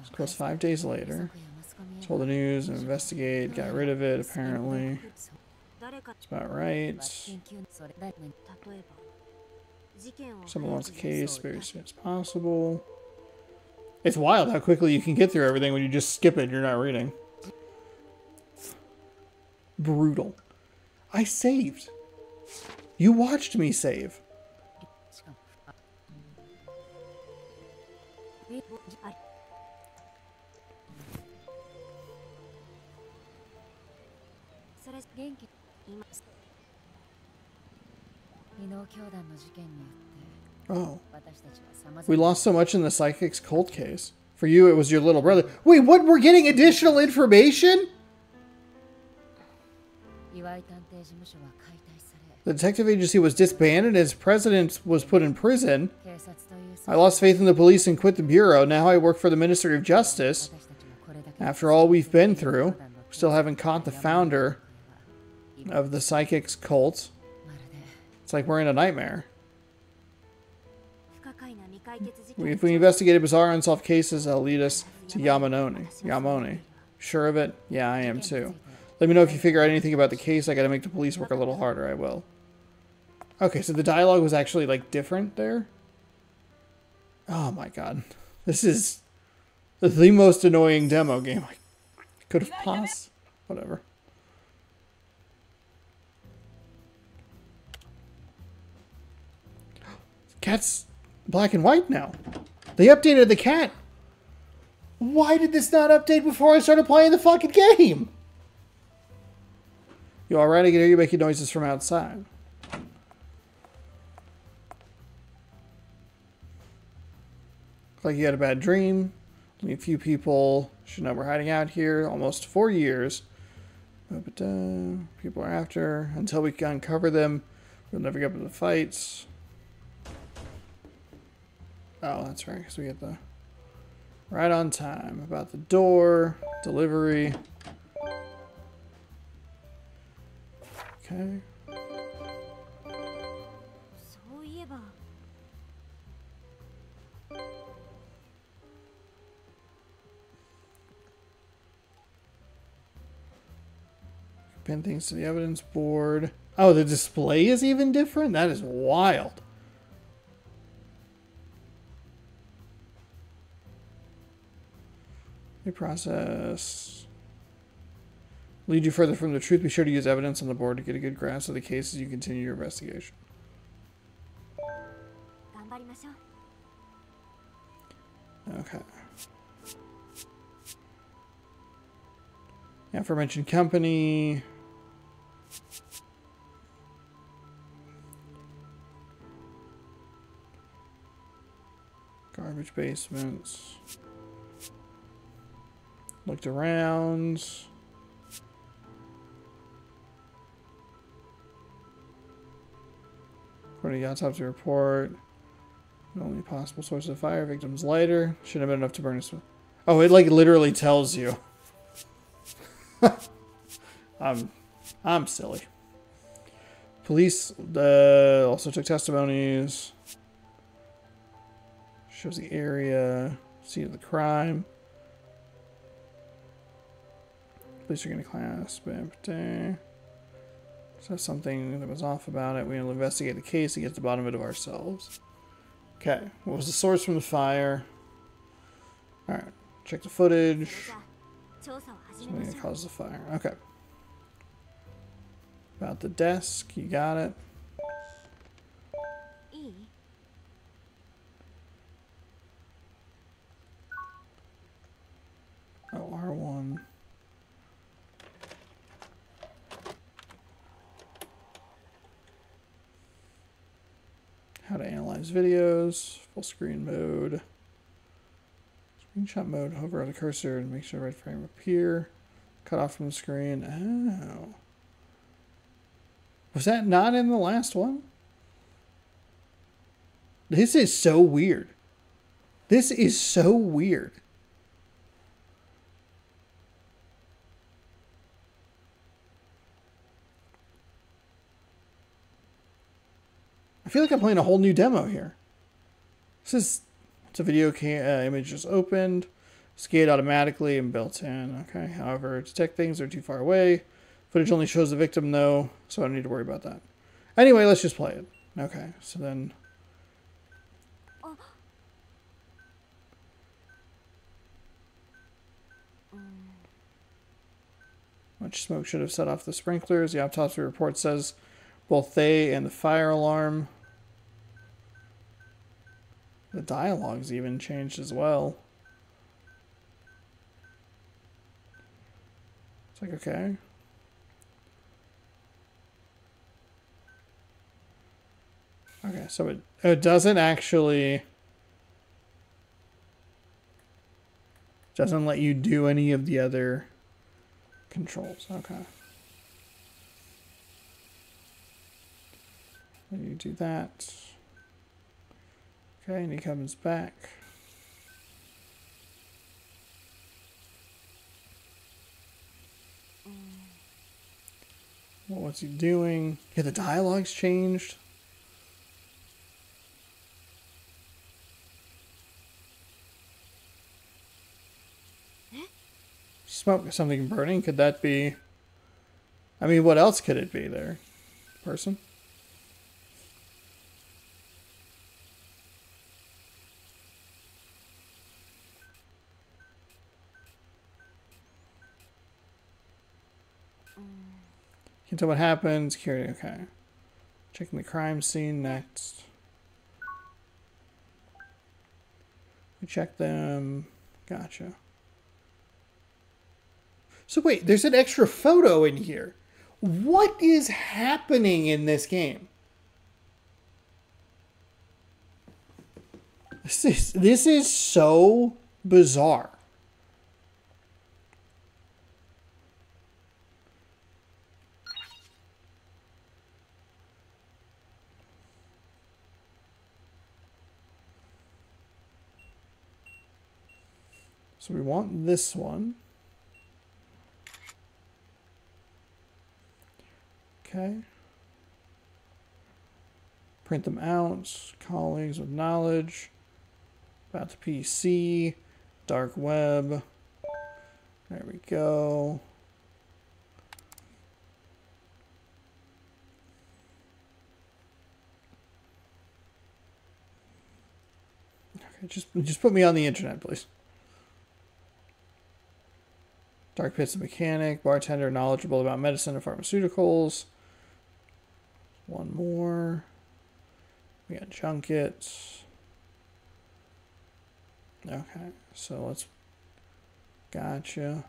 Of course, 5 days later. Told the news and investigate, got rid of it, apparently. That's about right. Someone wants a case very soon as possible. It's wild how quickly you can get through everything when you just skip it and you're not reading. Brutal. I saved. You watched me save. Oh. We lost so much in the psychic's cold case. For you, it was your little brother. Wait, what? We're getting additional information? The detective agency was disbanded as president was put in prison. I lost faith in the police and quit the bureau. Now I work for the Ministry of Justice. After all we've been through, we still haven't caught the founder of the psychic's cult. It's like we're in a nightmare. If we investigated bizarre unsolved cases, that'll lead us to Yamone. Sure of it? Yeah, I am too. Let me know if you figure out anything about the case. I gotta make the police work a little harder. I will. Okay, so the dialogue was actually, like, different there? Oh my god. This is the most annoying demo game I could have passed. Whatever. Cat's black and white now. They updated the cat. Why did this not update before I started playing the fucking game? You alright? I can hear you making noises from outside. Looks like you had a bad dream. Only a few people should know we're hiding out here. Almost 4 years. But people are after. Until we can uncover them, we'll never get up to the fights. Oh, that's right, because we get the right on time. About the door, delivery. Okay. Pin things to the evidence board. Oh, the display is even different? That is wild. Process. Lead you further from the truth. Be sure to use evidence on the board to get a good grasp of the case as you continue your investigation. Okay. Aforementioned company. Garbage basements. Looked around. According to the autopsy report, the only possible source of fire, victim's lighter. Shouldn't have been enough to burn us. Oh, it like literally tells you. I'm silly. Police also took testimonies. Shows the area, scene of the crime. Police are going to class, so something that was off about it. We're going to investigate the case and get to the bottom of it ourselves. Okay, what was the source from the fire? Alright, check the footage. Something that caused the fire. Okay. About the desk, you got it. Oh, R1. How to analyze videos, full screen mode, screenshot mode, hover on the cursor and make sure the right frame appear, cut off from the screen. Oh. Was that not in the last one? This is so weird. This is so weird. I feel like I'm playing a whole new demo here. It's a video image just opened, scanned automatically and built in. Okay, however, detect things that are too far away. Footage only shows the victim though, so I don't need to worry about that. Anyway, let's just play it. Okay, so then. Much smoke should have set off the sprinklers. The autopsy report says both they and the fire alarm. The dialogue's even changed as well. It's like, okay. Okay, so it doesn't actually... doesn't let you do any of the other controls. Okay. Then you do that. Okay, and he comes back. Well, what's he doing? Yeah, the dialogue's changed. Smoke, something burning? Could that be... I mean, what else could it be there? Person? Can tell what happens. Okay. Checking the crime scene next. We check them. Gotcha. So wait, there's an extra photo in here. What is happening in this game? This is so bizarre. So we want this one. Okay. Print them out. Colleagues with knowledge. About the PC. Dark web. There we go. Okay, just put me on the internet, please. Dark Pit's a mechanic. Bartender knowledgeable about medicine and pharmaceuticals. One more. We got junkets. Okay, so let's... Gotcha.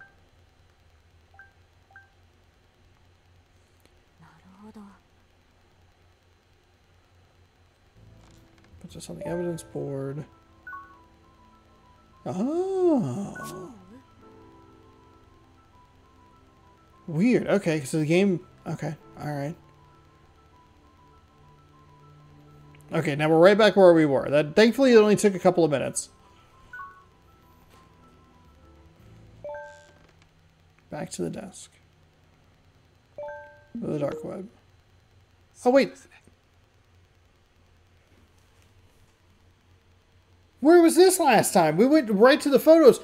Put this on the evidence board. Oh. Weird. Okay, so the game... Okay, alright. Okay, now we're right back where we were. That thankfully it only took a couple of minutes. Back to the desk. To the dark web. Oh, wait. Where was this last time? We went right to the photos.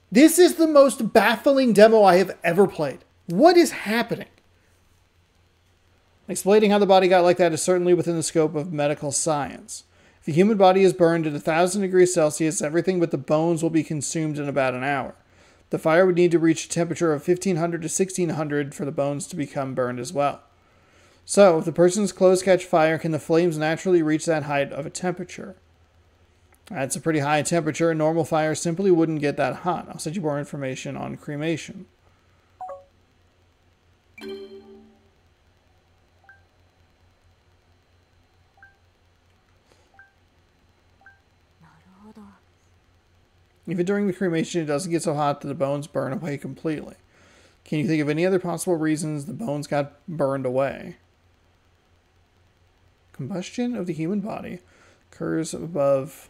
This is the most baffling demo I have ever played. What is happening? Explaining how the body got like that is certainly within the scope of medical science. If the human body is burned at 1,000 degrees Celsius, everything but the bones will be consumed in about an hour. The fire would need to reach a temperature of 1,500 to 1,600 for the bones to become burned as well. So, if the person's clothes catch fire, can the flames naturally reach that height of a temperature? That's a pretty high temperature. A normal fire simply wouldn't get that hot. I'll send you more information on cremation. Even during the cremation, it doesn't get so hot that the bones burn away completely. Can you think of any other possible reasons the bones got burned away? Combustion of the human body occurs above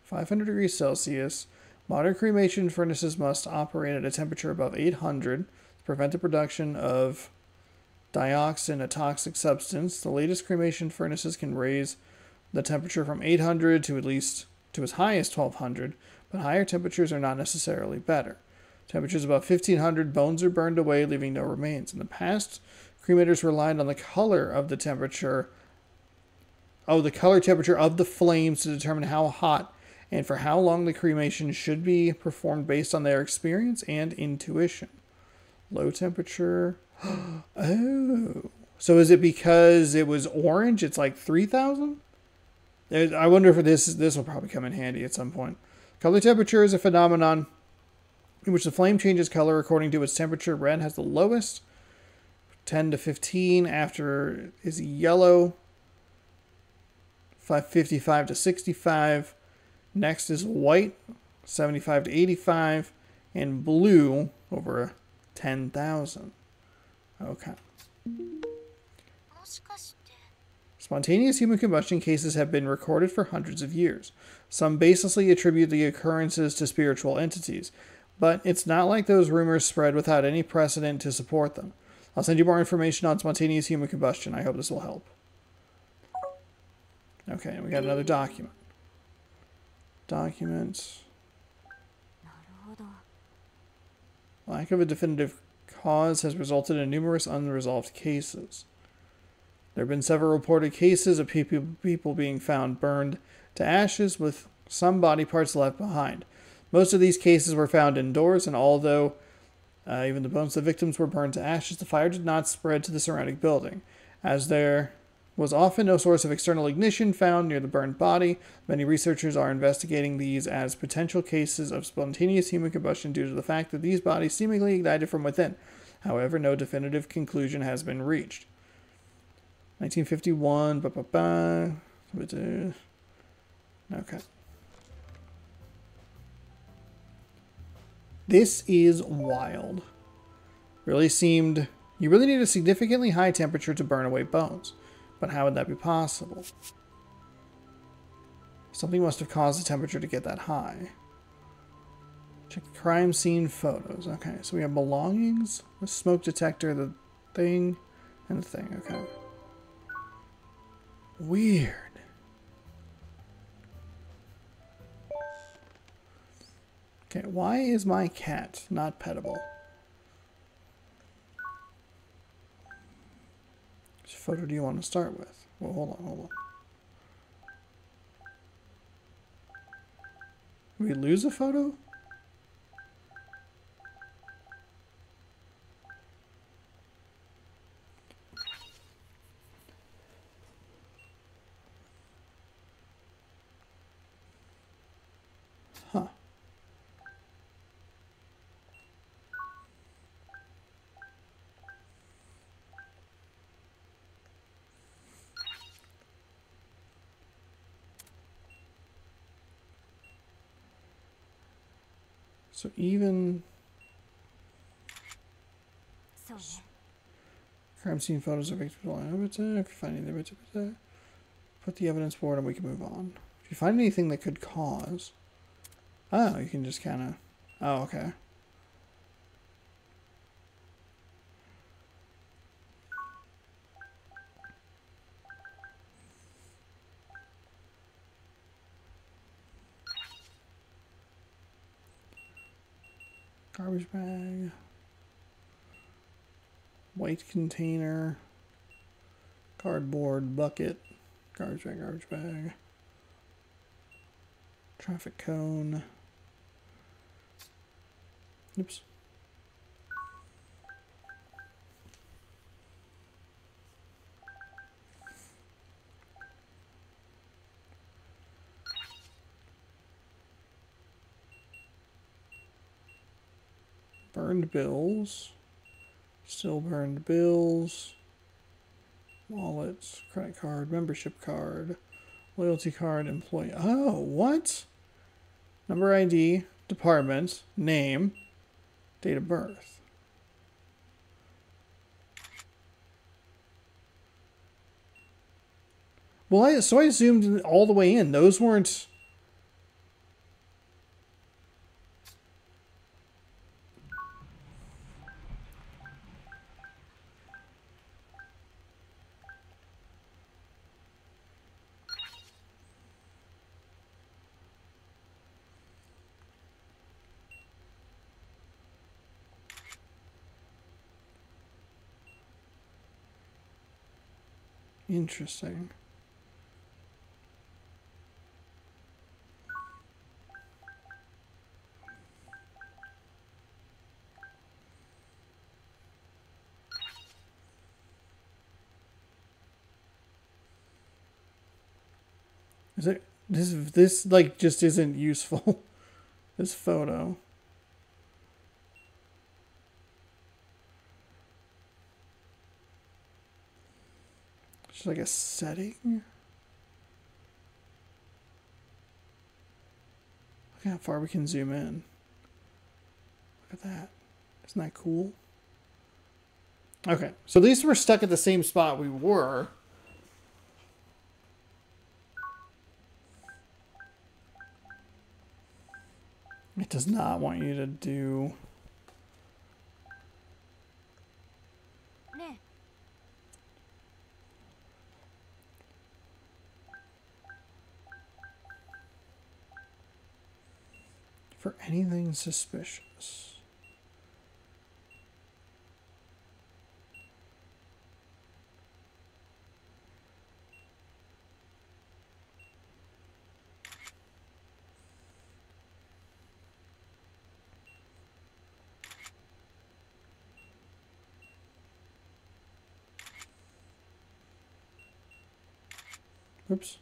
500 degrees Celsius. Modern cremation furnaces must operate at a temperature above 800 to prevent the production of dioxin, a toxic substance. The latest cremation furnaces can raise the temperature from 800 to as high as 1200, but higher temperatures are not necessarily better. Temperatures above 1500, bones are burned away, leaving no remains. In the past, cremators relied on the color of the temperature. The color temperature of the flames to determine how hot and for how long the cremation should be performed based on their experience and intuition. Low temperature. Oh. So is it because it was orange? It's like 3,000? I wonder if this will probably come in handy at some point. Color temperature is a phenomenon in which the flame changes color according to its temperature. Red has the lowest, 10 to 15. After is yellow, 55 to 65. Next is white, 75 to 85. And blue, over 10,000. Okay. Spontaneous human combustion cases have been recorded for hundreds of years. Some baselessly attribute the occurrences to spiritual entities, but it's not like those rumors spread without any precedent to support them. I'll send you more information on spontaneous human combustion. I hope this will help. Okay, and we got another document. Documents. Lack of a definitive cause has resulted in numerous unresolved cases. There have been several reported cases of people being found burned to ashes with some body parts left behind. Most of these cases were found indoors, and although even the bones of the victims were burned to ashes, the fire did not spread to the surrounding building. As there was often no source of external ignition found near the burned body, many researchers are investigating these as potential cases of spontaneous human combustion due to the fact that these bodies seemingly ignited from within. However, no definitive conclusion has been reached. 1951, Okay. This is wild. You really need a significantly high temperature to burn away bones. But how would that be possible? Something must have caused the temperature to get that high. Check the crime scene photos. Okay, so we have belongings, the smoke detector, the thing, and the thing. Okay. Weird. Okay, why is my cat not pettable? Which photo do you want to start with? Well, hold on. Did we lose a photo? Huh. So even crime scene photos of victims if you find anything, put the evidence forward and we can move on. If you find anything that could cause, oh, you can just kind of, oh, okay. Garbage bag, white container, cardboard, bucket, garbage bag, traffic cone. Oops. Burned bills, still burned bills, wallets, credit card, membership card, loyalty card, employee. Oh, what? Number ID, department, name, date of birth. Well, so I zoomed all the way in. Those weren't... Interesting. Is it this like just isn't useful? This photo. Just like a setting. Look how far we can zoom in. Look at that. Isn't that cool? Okay, so at least we're stuck at the same spot we were. It does not want you to do... for anything suspicious. Oops.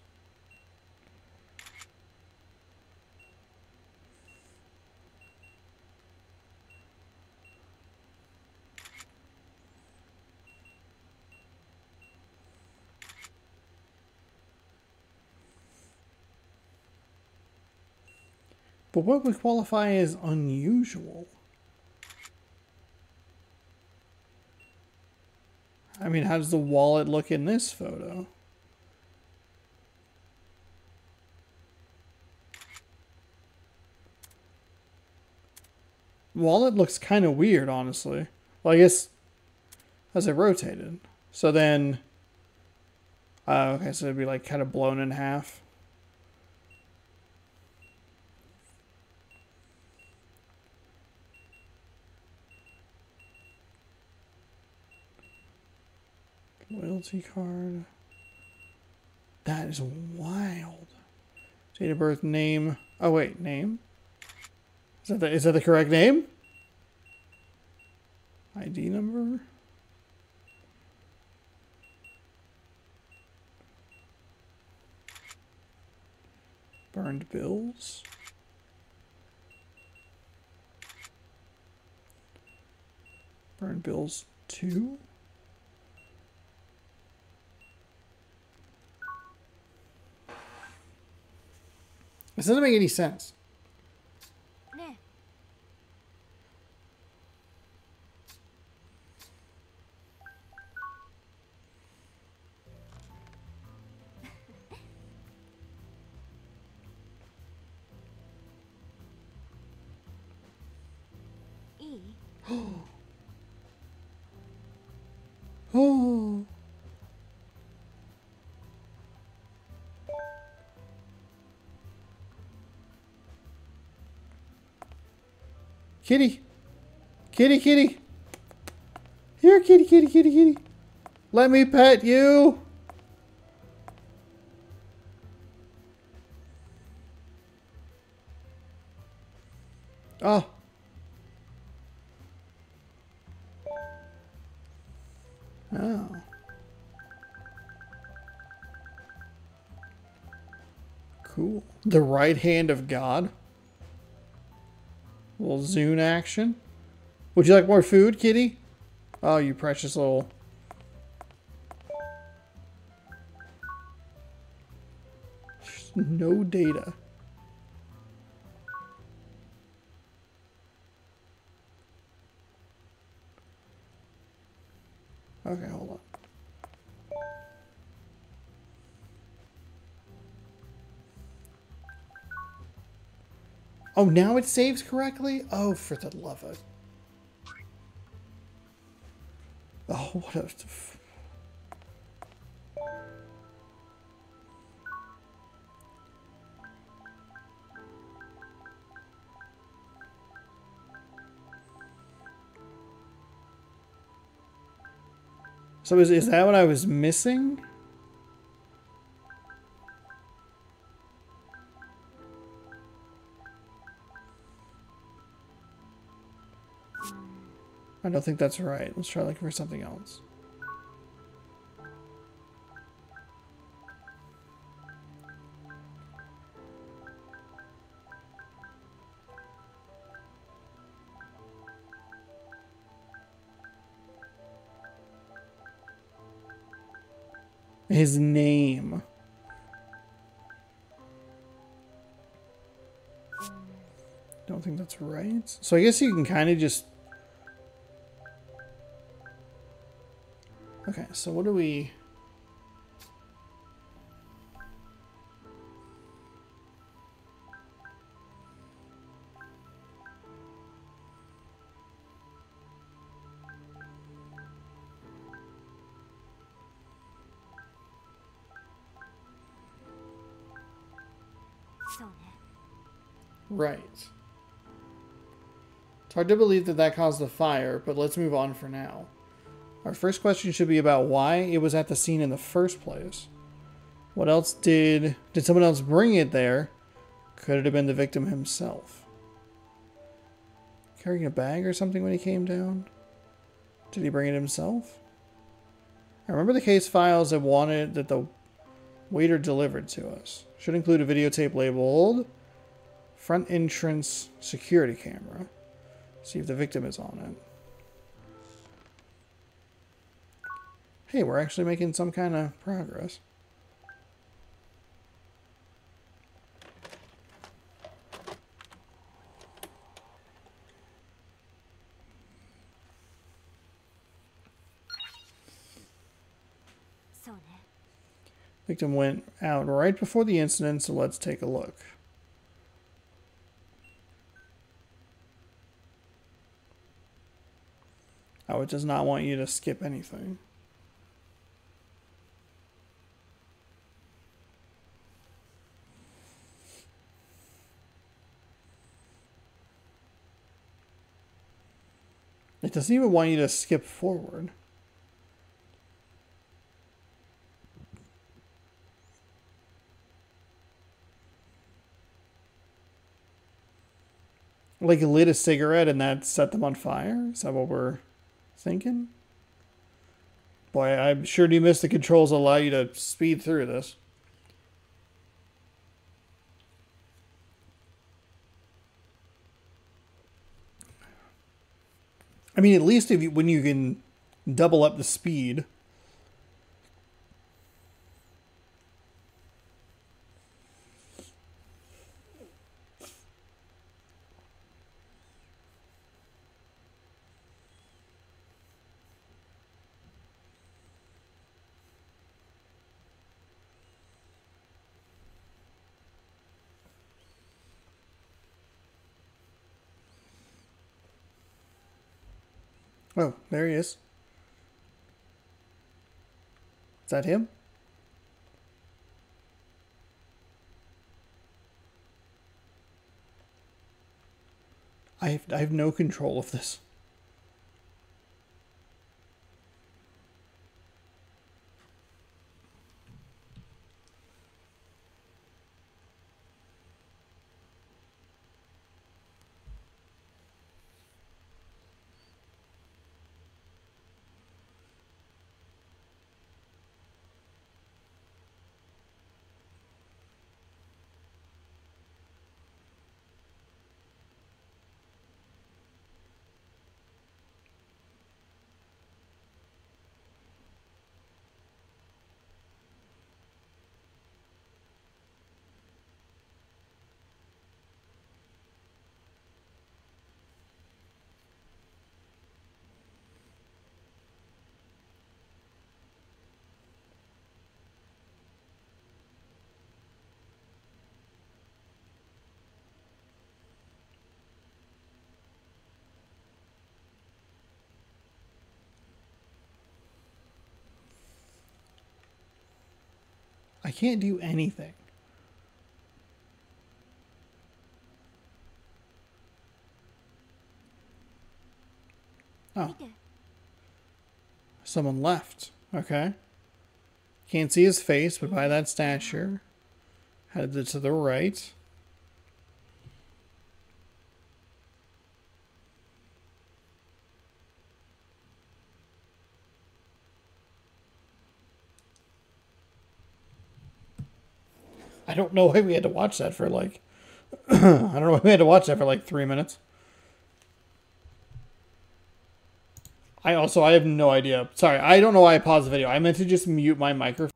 But what would qualify as unusual? I mean, how does the wallet look in this photo? wallet looks kind of weird, honestly. Well, I guess as it rotated. So then, okay, so it'd be like kind of blown in half. Loyalty card. That is wild. Date of birth, name. Oh wait, name? Is that the correct name? ID number? Burned bills? Burned bills 2? This doesn't make any sense. Oh. Kitty. Kitty, kitty. Here, kitty, kitty, kitty, kitty. Let me pet you. Oh. Oh. Cool. The right hand of God. A little Zune action. Would you like more food, kitty? Oh, you precious little... No data. Okay, hold on. Oh, now it saves correctly? Oh, for the love of... Oh, what a... So is that what I was missing? I don't think that's right. Let's try looking for something else. His name. Don't think that's right. So I guess you can kind of just... Okay, so what do we... Right. It's hard to believe that that caused the fire, but let's move on for now. Our first question should be about why it was at the scene in the first place. What else did someone else bring it there? Could it have been the victim himself? Carrying a bag or something when he came down? Did he bring it himself? I remember the case files that wanted that the waiter delivered to us. Should include a videotape labeled front entrance security camera. See if the victim is on it. Hey, we're actually making some kind of progress. Victim went out right before the incident, so let's take a look. Oh, it does not want you to skip anything. It doesn't even want you to skip forward. Like lit a cigarette and that set them on fire? Is that what we're thinking? Boy, I'm sure you missed the controls allow you to speed through this. I mean, at least if you, when you can double up the speed. Oh, there he is. Is that him? I have no control of this. I can't do anything. Oh. Someone left. Okay. Can't see his face, but by that stature. Headed to the right. I don't know why we had to watch that for like... I don't know why we had to watch that for like 3 minutes. I have no idea. Sorry, I don't know why I paused the video. I meant to just mute my microphone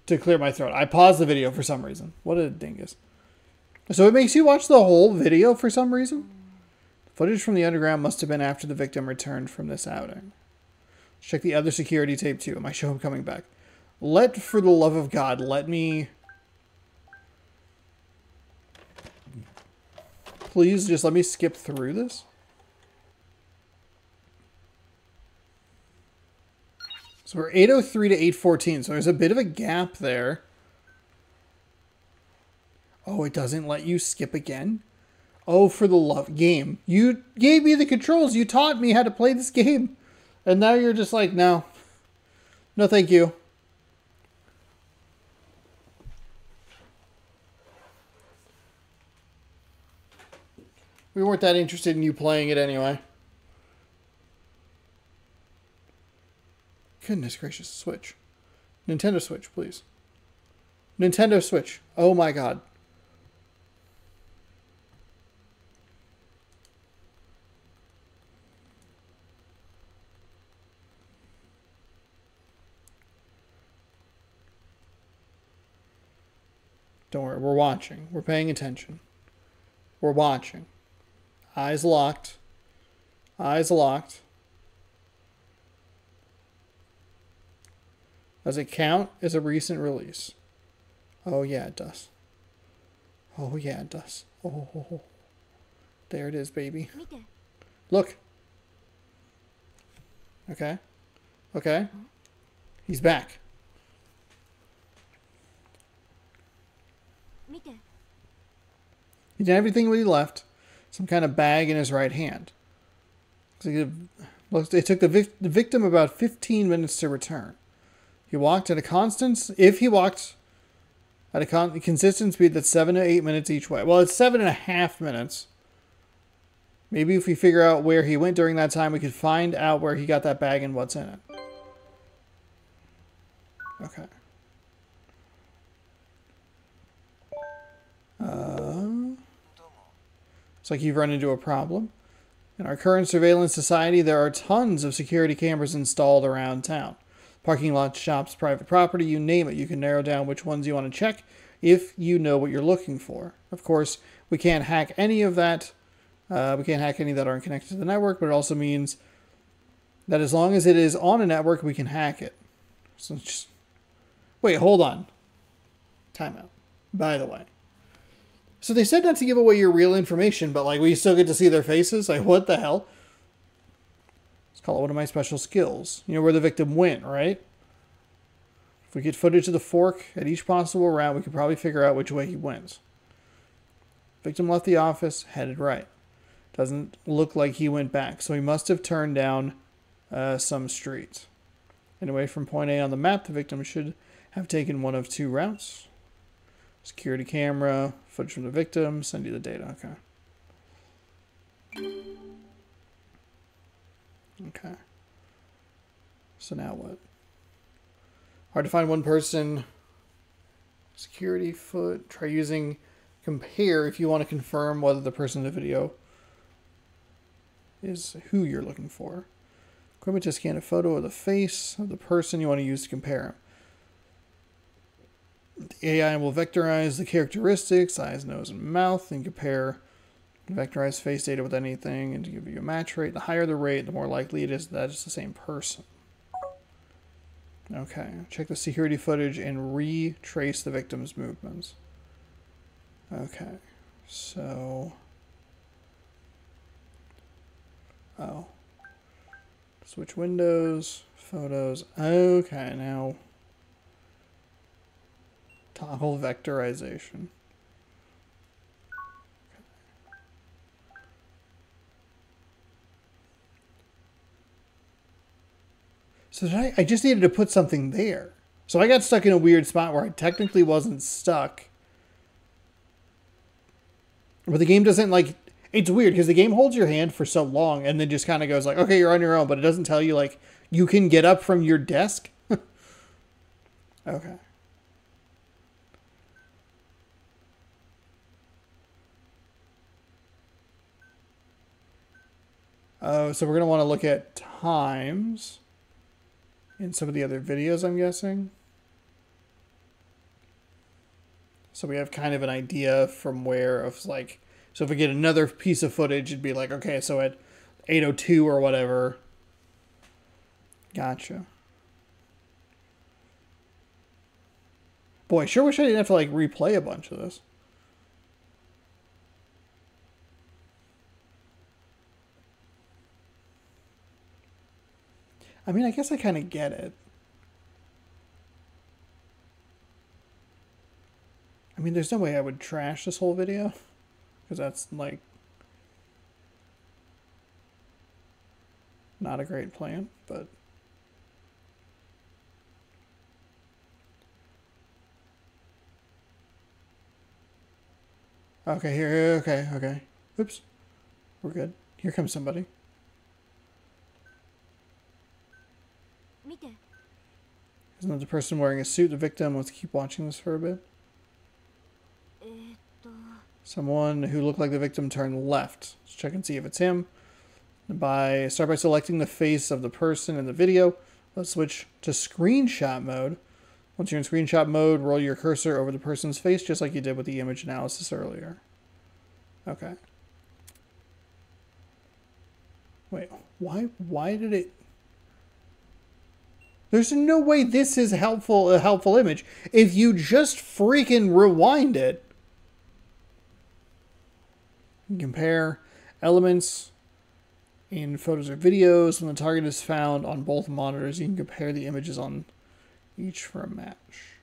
to clear my throat. I paused the video for some reason. What a dingus. So it makes you watch the whole video for some reason? Footage from the underground must have been after the victim returned from this outing. Check the other security tape too. It might show him coming back. For the love of God, let me... Please just let me skip through this. So we're 8:03 to 8:14, so there's a bit of a gap there. Oh, it doesn't let you skip again? Oh, for the love... Game. You gave me the controls. You taught me how to play this game. And now you're just like, no. No, thank you. We weren't that interested in you playing it anyway. Goodness gracious, Switch. Nintendo Switch, please. Nintendo Switch. Oh my God. Don't worry, we're watching. We're paying attention. We're watching. Eyes locked. Eyes locked. Does it count as a recent release? Oh yeah, it does. Oh yeah, it does. Oh, there it is, baby. Look, Okay. Okay. He's back. He did everything when he left. Some kind of bag in his right hand. It took the victim about 15 minutes to return. He walked at a constant... If he walked at a consistent speed, that's 7 to 8 minutes each way. Well, it's 7.5 minutes. Maybe if we figure out where he went during that time, we could find out where he got that bag and what's in it. Okay. It's like you've run into a problem. In our current surveillance society, there are tons of security cameras installed around town. Parking lots, shops, private property, you name it. You can narrow down which ones you want to check if you know what you're looking for. Of course, we can't hack any of that. We can't hack any that aren't connected to the network, but it also means that as long as it is on a network, we can hack it. So just... Wait, hold on. Timeout. By the way. So they said not to give away your real information, but like we still get to see their faces? Like what the hell? Let's call it one of my special skills. You know where the victim went, right? If we get footage of the fork at each possible route, we could probably figure out which way he went. Victim left the office, headed right. Doesn't look like he went back, so he must have turned down some street. Anyway, from point A on the map, the victim should have taken one of two routes. Security camera, footage from the victim, send you the data. Okay. Okay. So now what? Hard to find one person. Security foot. Try using compare if you want to confirm whether the person in the video is who you're looking for. Equipment to scan a photo of the face of the person you want to use to compare him. The AI will vectorize the characteristics, eyes, nose, and mouth, and compare vectorized face data with anything and to give you a match rate. The higher the rate, the more likely it is that it's the same person. Okay, check the security footage and retrace the victim's movements. Okay, so... Oh. Switch windows, photos. Okay, now... Toggle vectorization. So I just needed to put something there. So I got stuck in a weird spot where I technically wasn't stuck. But the game doesn't like... It's weird because the game holds your hand for so long and then just kind of goes like, okay, you're on your own. But it doesn't tell you like, you can get up from your desk. Okay. Oh, so we're going to want to look at times in some of the other videos, I'm guessing. So we have kind of an idea from where of like, so if we get another piece of footage, it'd be like, okay, so at 8:02 or whatever. Gotcha. Boy, sure wish I didn't have to like replay a bunch of this. I mean, I guess I kind of get it. I mean, there's no way I would trash this whole video. Because that's, like, not a great plan, but... Okay, here, okay. Oops. We're good. Here comes somebody. Isn't that the person wearing a suit the victim? Let's keep watching this for a bit. Someone who looked like the victim turned left. Let's check and see if it's him. Start by selecting the face of the person in the video. Let's switch to screenshot mode. Once you're in screenshot mode, roll your cursor over the person's face just like you did with the image analysis earlier. Okay. Wait, why did it... There's no way this is a helpful image. If you just freaking rewind it. Compare elements In photos or videos, when the target is found on both monitors, you can compare the images on each for a match.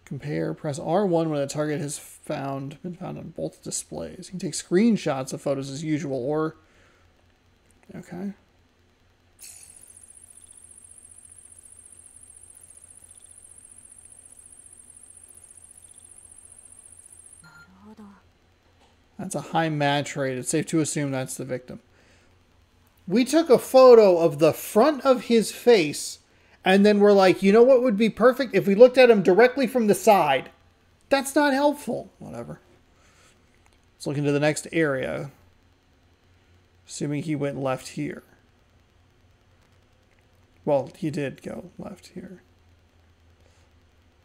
Compare, press R1 when a target has been found on both displays. You can take screenshots of photos as usual, or... Okay. That's a high match rate. It's safe to assume that's the victim. We took a photo of the front of his face, and then we're like, you know what would be perfect? If we looked at him directly from the side. That's not helpful. Whatever. Let's look into the next area. Assuming he went left here. Well, he did go left here.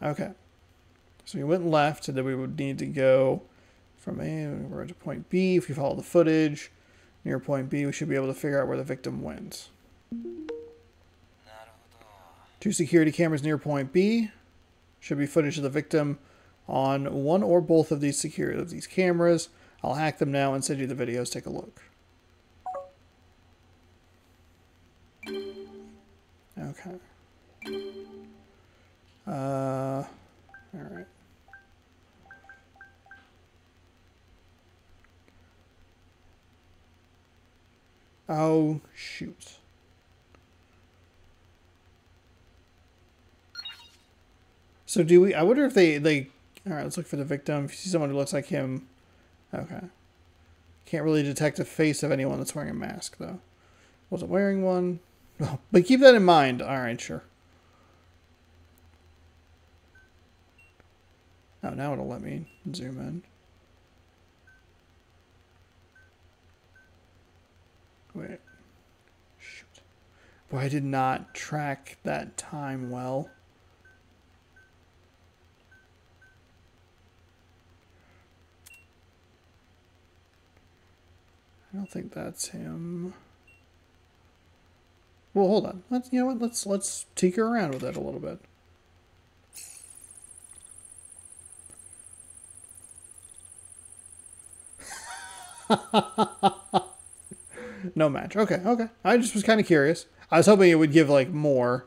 Okay. So he went left, and then we would need to go from A over to point B. If we follow the footage near point B, we should be able to figure out where the victim went. 2 security cameras near point B. Should be footage of the victim on one or both of these cameras. I'll hack them now and send you the videos. Take a look. Okay. All right. Oh, shoot. So do we... I wonder if they... Alright, let's look for the victim. If you see someone who looks like him... Okay. Can't really detect a face of anyone that's wearing a mask, though. Wasn't wearing one. Oh, but keep that in mind. Alright, sure. Oh, now it'll let me zoom in. Wait. Shoot. Boy, I did not track that time well. I don't think that's him. Well, hold on. You know what? Let's tinker around with it a little bit. No match. Okay, okay. I just was kind of curious. I was hoping it would give, like, more.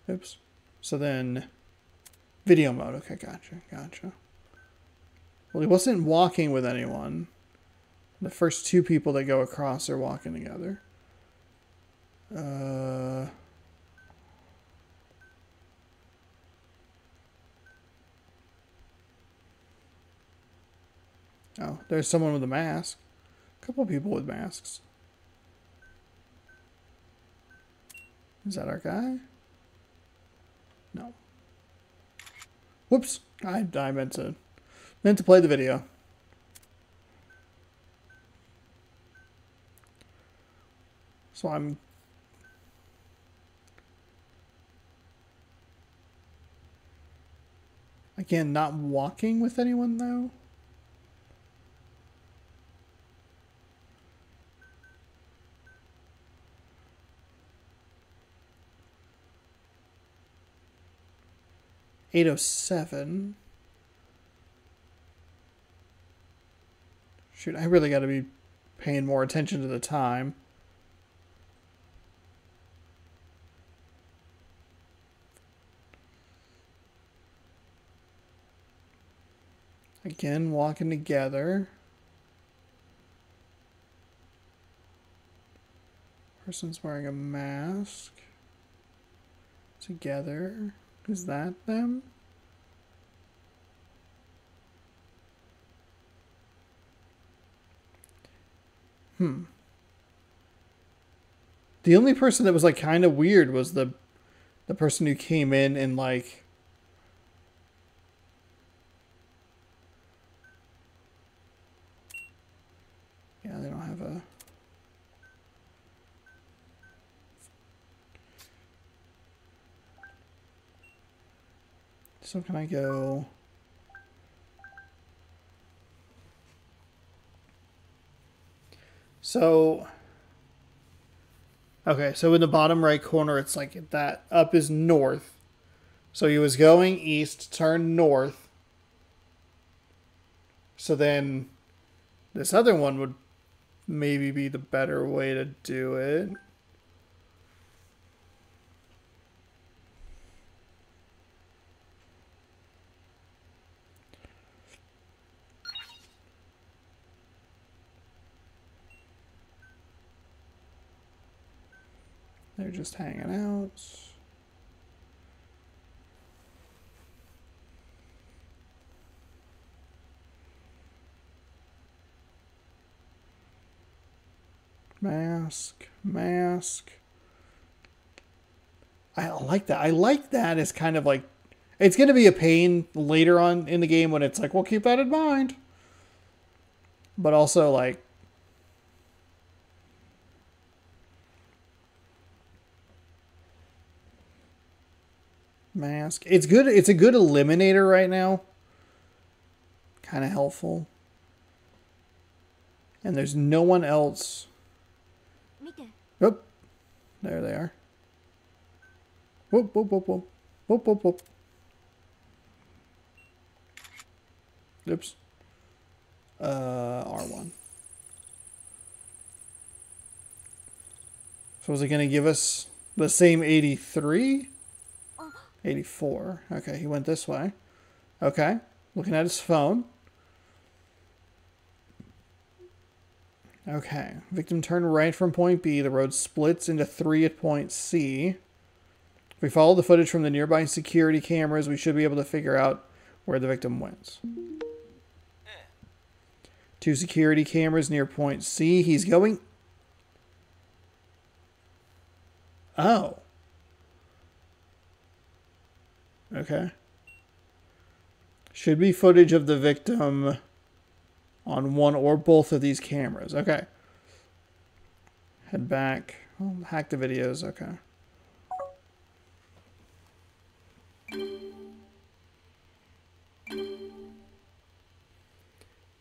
Oops. So then, video mode. Okay, gotcha. Well, he wasn't walking with anyone. The first 2 people that go across are walking together. Oh, there's someone with a mask. A couple of people with masks. Is that our guy? No. Whoops. I meant to play the video. So I'm... Again, not walking with anyone, though. $8:07. Shoot, I really got to be paying more attention to the time. Again, walking together. Person's wearing a mask. Together. Is that them? The only person that was like kind of weird was the person who came in and like... Yeah, they don't have a... So can I go... So... Okay, so in the bottom right corner, it's like that up is north. So he was going east, turned north. So then This other one would maybe be the better way to do it. They're just hanging out. Mask, mask. I like that. I like that as kind of like, it's going to be a pain later on in the game when it's like, we'll keep that in mind. But also like, mask. It's good. It's a good eliminator right now. Kind of helpful. And there's no one else. Whoop. There they are. Whoop, whoop, whoop, whoop. Whoop, whoop, whoop. Oops. R1. So is it going to give us the same 83? 84. Okay, he went this way. Okay, looking at his phone. Okay, victim turned right from point B. The road splits into 3 at point C. If we follow the footage from the nearby security cameras, we should be able to figure out where the victim went. 2 security cameras near point C. He's going... Oh. Okay. Should be footage of the victim on one or both of these cameras. Okay. Head back. Oh, hack the videos. Okay.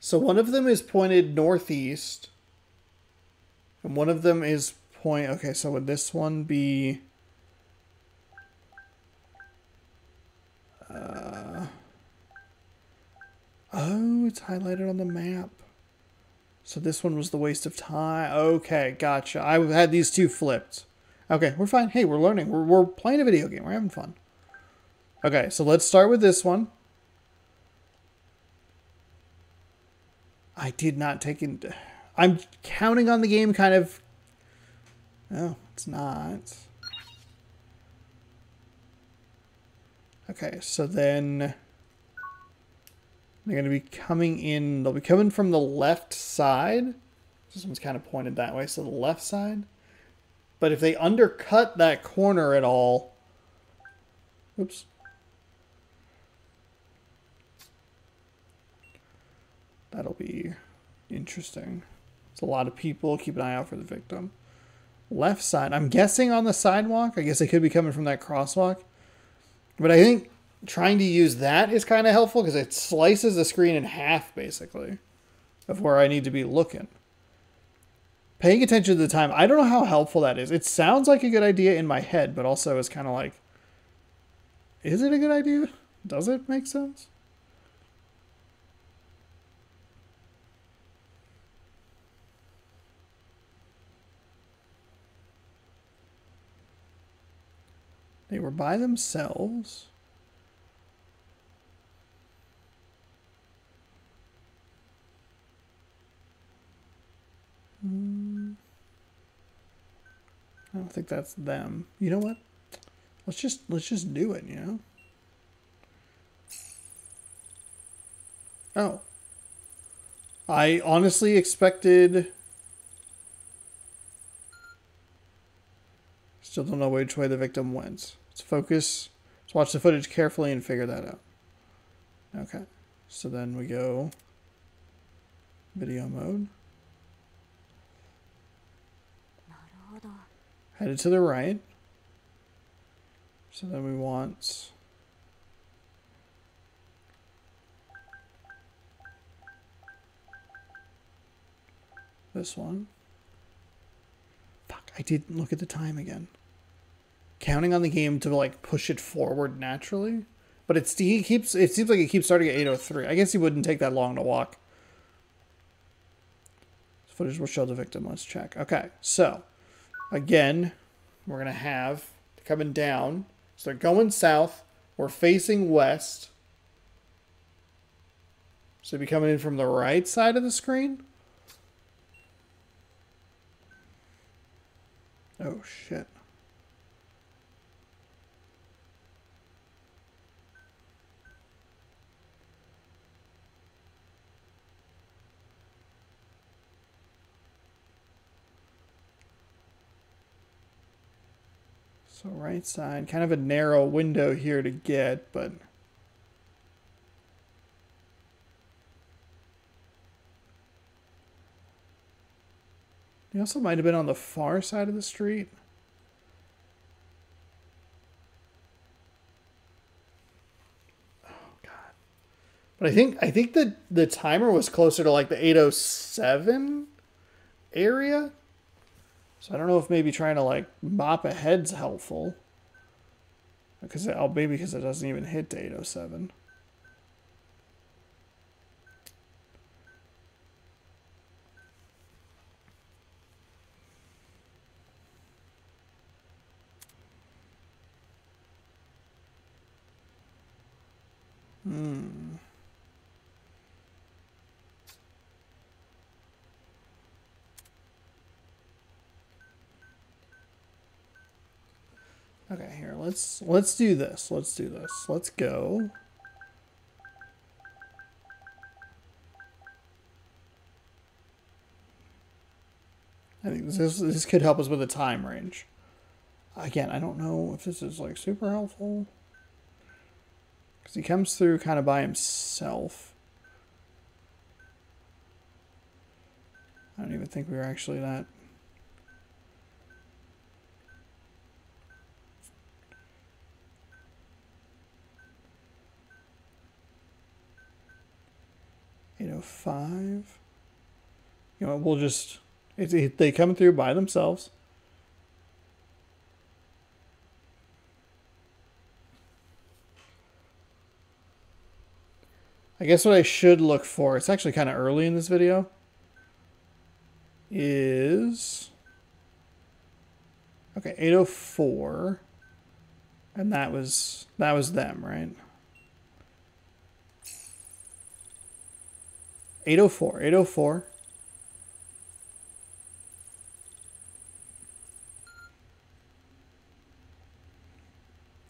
So one of them is pointed northeast. And one of them is point... Okay, so would this one be... Oh, it's highlighted on the map. So this one was the waste of time. Okay, gotcha. I had these two flipped. Okay, we're fine. Hey, we're learning. We're playing a video game. We're having fun. Okay, so let's start with this one. I did not take in... I'm counting on the game kind of... Oh, it's not. Okay, so then... They're going to be coming in... They'll be coming from the left side. This one's kind of pointed that way, so the left side. But if they undercut that corner at all... Oops. That'll be interesting. It's a lot of people. Keep an eye out for the victim. Left side. I'm guessing on the sidewalk. I guess they could be coming from that crosswalk. But I think trying to use that is kind of helpful because it slices the screen in half, basically, of where I need to be looking. Paying attention to the time. I don't know how helpful that is. It sounds like a good idea in my head, but also it's kind of like, is it a good idea? Does it make sense? They were by themselves. I don't think that's them. You know what? Let's just do it, you know? Oh. I honestly expected... Still don't know which way the victim went. Let's focus. Let's watch the footage carefully and figure that out. Okay. So then we go video mode. Headed to the right. So then we want this one. Fuck, I didn't look at the time again. Counting on the game to like push it forward naturally, but it seems like it keeps starting at 8:03. I guess he wouldn't take that long to walk. Footage will show the victim. Let's check. Okay, so again, we're going to have coming down. So they're going south. We're facing west. So be coming in from the right side of the screen. Oh, shit. So right side, kind of a narrow window here to get, but he also might have been on the far side of the street. Oh God. But I think that the timer was closer to like the 807 area. So I don't know if maybe trying to like mop ahead's helpful. Because maybe because it doesn't even hit to 807. Okay, here, let's do this. Let's do this. Let's go. I think this could help us with the time range. Again, I don't know if this is like super helpful. Because he comes through kind of by himself. I don't even think we were actually that. $805. You know, we'll just they come through by themselves. I guess what I should look for, it's actually kind of early in this video, is okay, 804, and that was them, right? 804.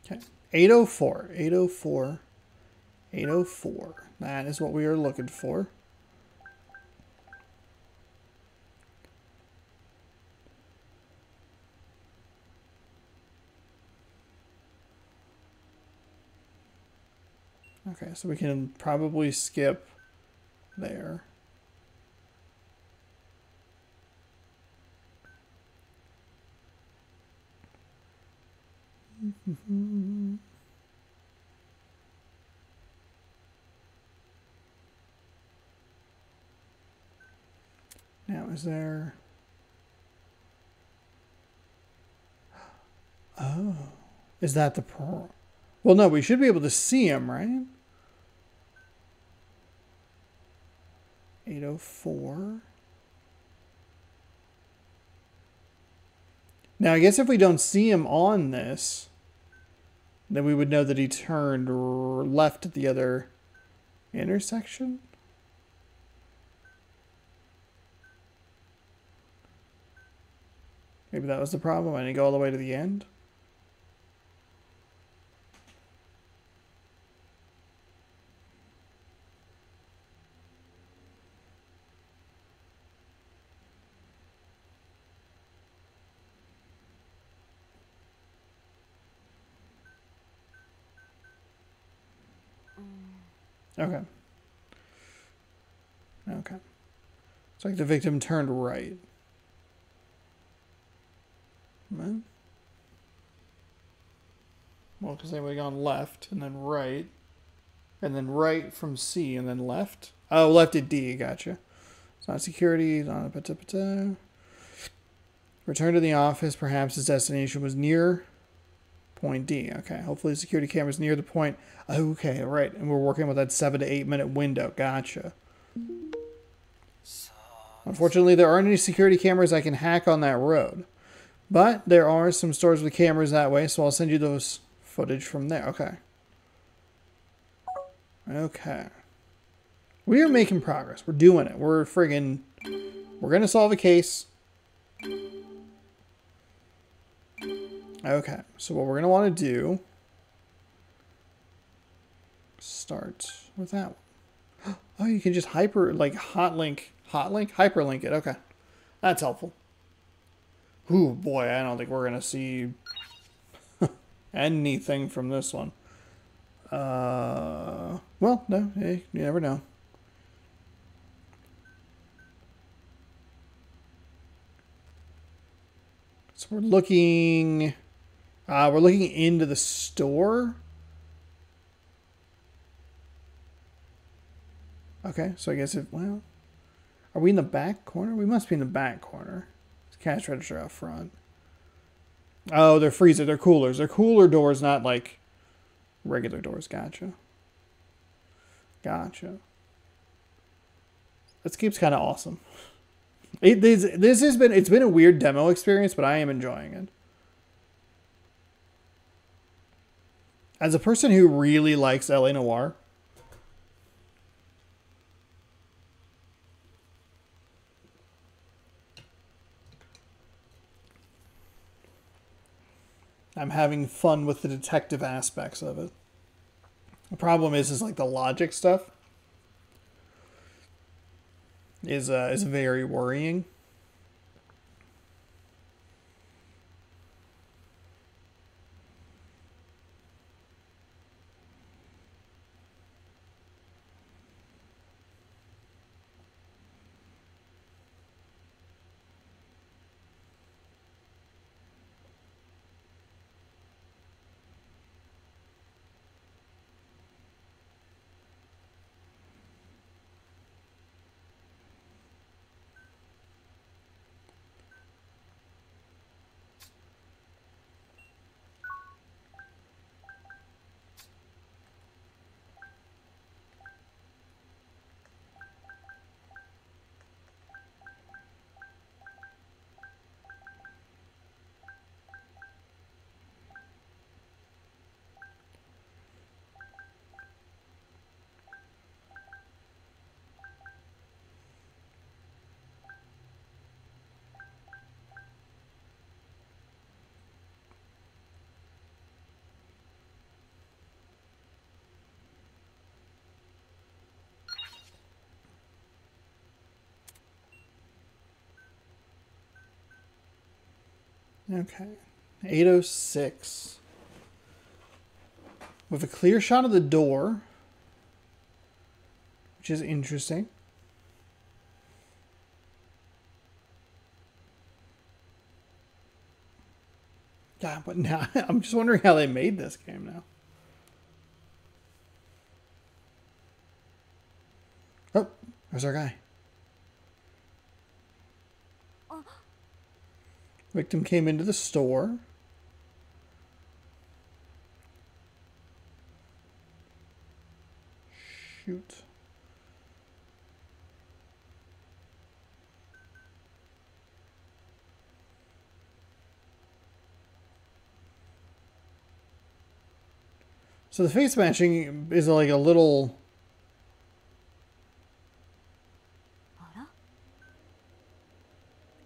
Okay, 804. That is what we are looking for. Okay, so we can probably skip there. Now, is there... Oh. Is that the... Well, no, we should be able to see him, right? 804. Now, I guess if we don't see him on this, then we would know that he turned left at the other intersection. Maybe that was the problem. I didn't go all the way to the end. Okay. Okay. It's like the victim turned right. Well, because they would have gone left and then right from C and then left. Oh, left at D. Gotcha. It's not security. Not a return to the office. Perhaps his destination was near point D. Okay. Hopefully the security camera's near the point. Okay, right. And we're working with that 7 to 8 minute window. Gotcha. Unfortunately, there aren't any security cameras I can hack on that road. But there are some stores with cameras that way, so I'll send you those footage from there. Okay. Okay. We are making progress. We're doing it. We're going to solve a case. Okay. So what we're going to want to do, start with that one. Oh, you can just hyperlink it. Okay. That's helpful. Ooh, boy, I don't think we're going to see anything from this one. Well, no, hey, you never know. So we're looking into the store. Okay, so I guess well, are we in the back corner? We must be in the back corner. It's cash register out front. Oh, they're freezer. They're coolers. They're cooler doors, not like regular doors. Gotcha. Gotcha. This game's kind of awesome. It's been a weird demo experience, but I am enjoying it. As a person who really likes LA Noire, I'm having fun with the detective aspects of it. The problem is like the logic stuff is very worrying. Okay, 806. With a clear shot of the door, which is interesting. Yeah, but now I'm just wondering how they made this game now. Oh, there's our guy. Victim came into the store. Shoot. So the face matching is like a little...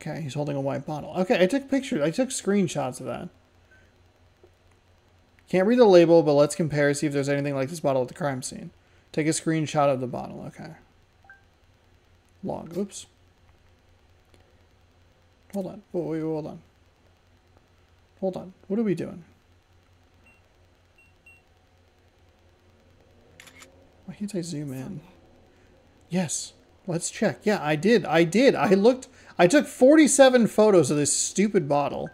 Okay, he's holding a white bottle. Okay, I took pictures. I took screenshots of that. Can't read the label, but let's compare, see if there's anything like this bottle at the crime scene. Take a screenshot of the bottle. Okay. Log. Oops. Hold on. Wait, hold on. Hold on. What are we doing? Why can't I zoom in? Yes. Let's check. Yeah, I did. I looked. I took 47 photos of this stupid bottle.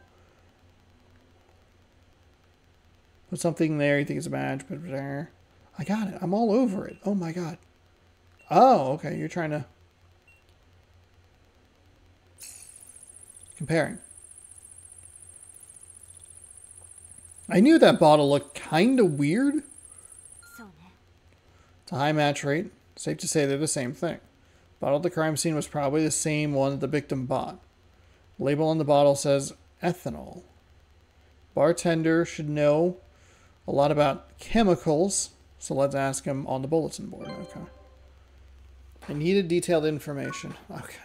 Put something there. You think it's a match. But there. I got it. I'm all over it. Oh my god. Oh, okay. You're trying to... Comparing. I knew that bottle looked kind of weird. It's a high match rate. Safe to say they're the same thing. Bottle at the crime scene was probably the same one that the victim bought. Label on the bottle says ethanol. Bartender should know a lot about chemicals, so let's ask him on the bulletin board. Okay. I needed detailed information. Okay.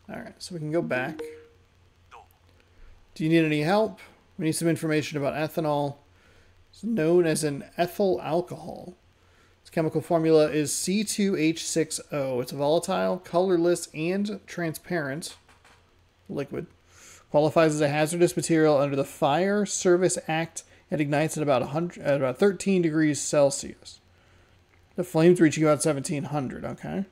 Alright, so we can go back. Do you need any help? We need some information about ethanol. It's known as an ethyl alcohol. Its chemical formula is C2H6O. It's a volatile, colorless, and transparent liquid. Qualifies as a hazardous material under the Fire Service Act and ignites at about 13 degrees Celsius. The flames reaching about 1700, okay?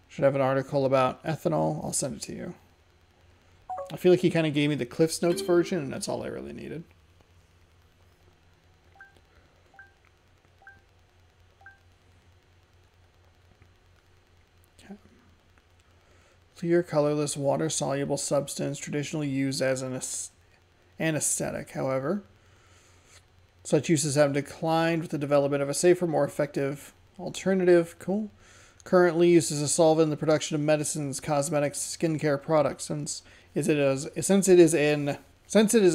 Should have an article about ethanol. I'll send it to you. I feel like he kind of gave me the Cliff's Notes version, and that's all I really needed. Okay. Clear, colorless, water-soluble substance traditionally used as an anesthetic, however. Such uses have declined with the development of a safer, more effective alternative. Cool. Currently used as a solvent in the production of medicines, cosmetics, skincare products, since it is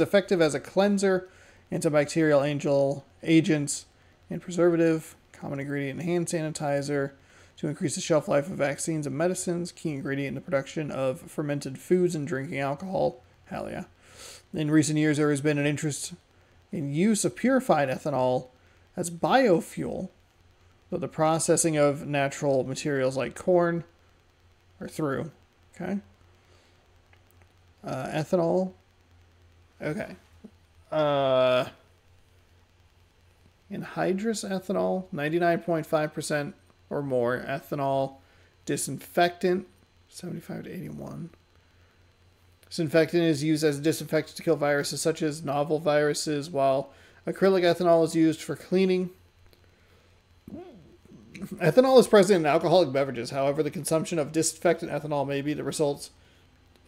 effective as a cleanser, antibacterial agents, and preservative, common ingredient in hand sanitizer, to increase the shelf life of vaccines and medicines, key ingredient in the production of fermented foods and drinking alcohol. Hell yeah. In recent years, there has been an interest in use of purified ethanol as biofuel, though the processing of natural materials like corn are through. Okay. Ethanol. Okay. Anhydrous ethanol, 99.5% or more. Ethanol. Disinfectant, 75 to 81. Disinfectant is used as a disinfectant to kill viruses such as novel viruses, while acrylic ethanol is used for cleaning. Ethanol is present in alcoholic beverages. However, the consumption of disinfectant ethanol may be the results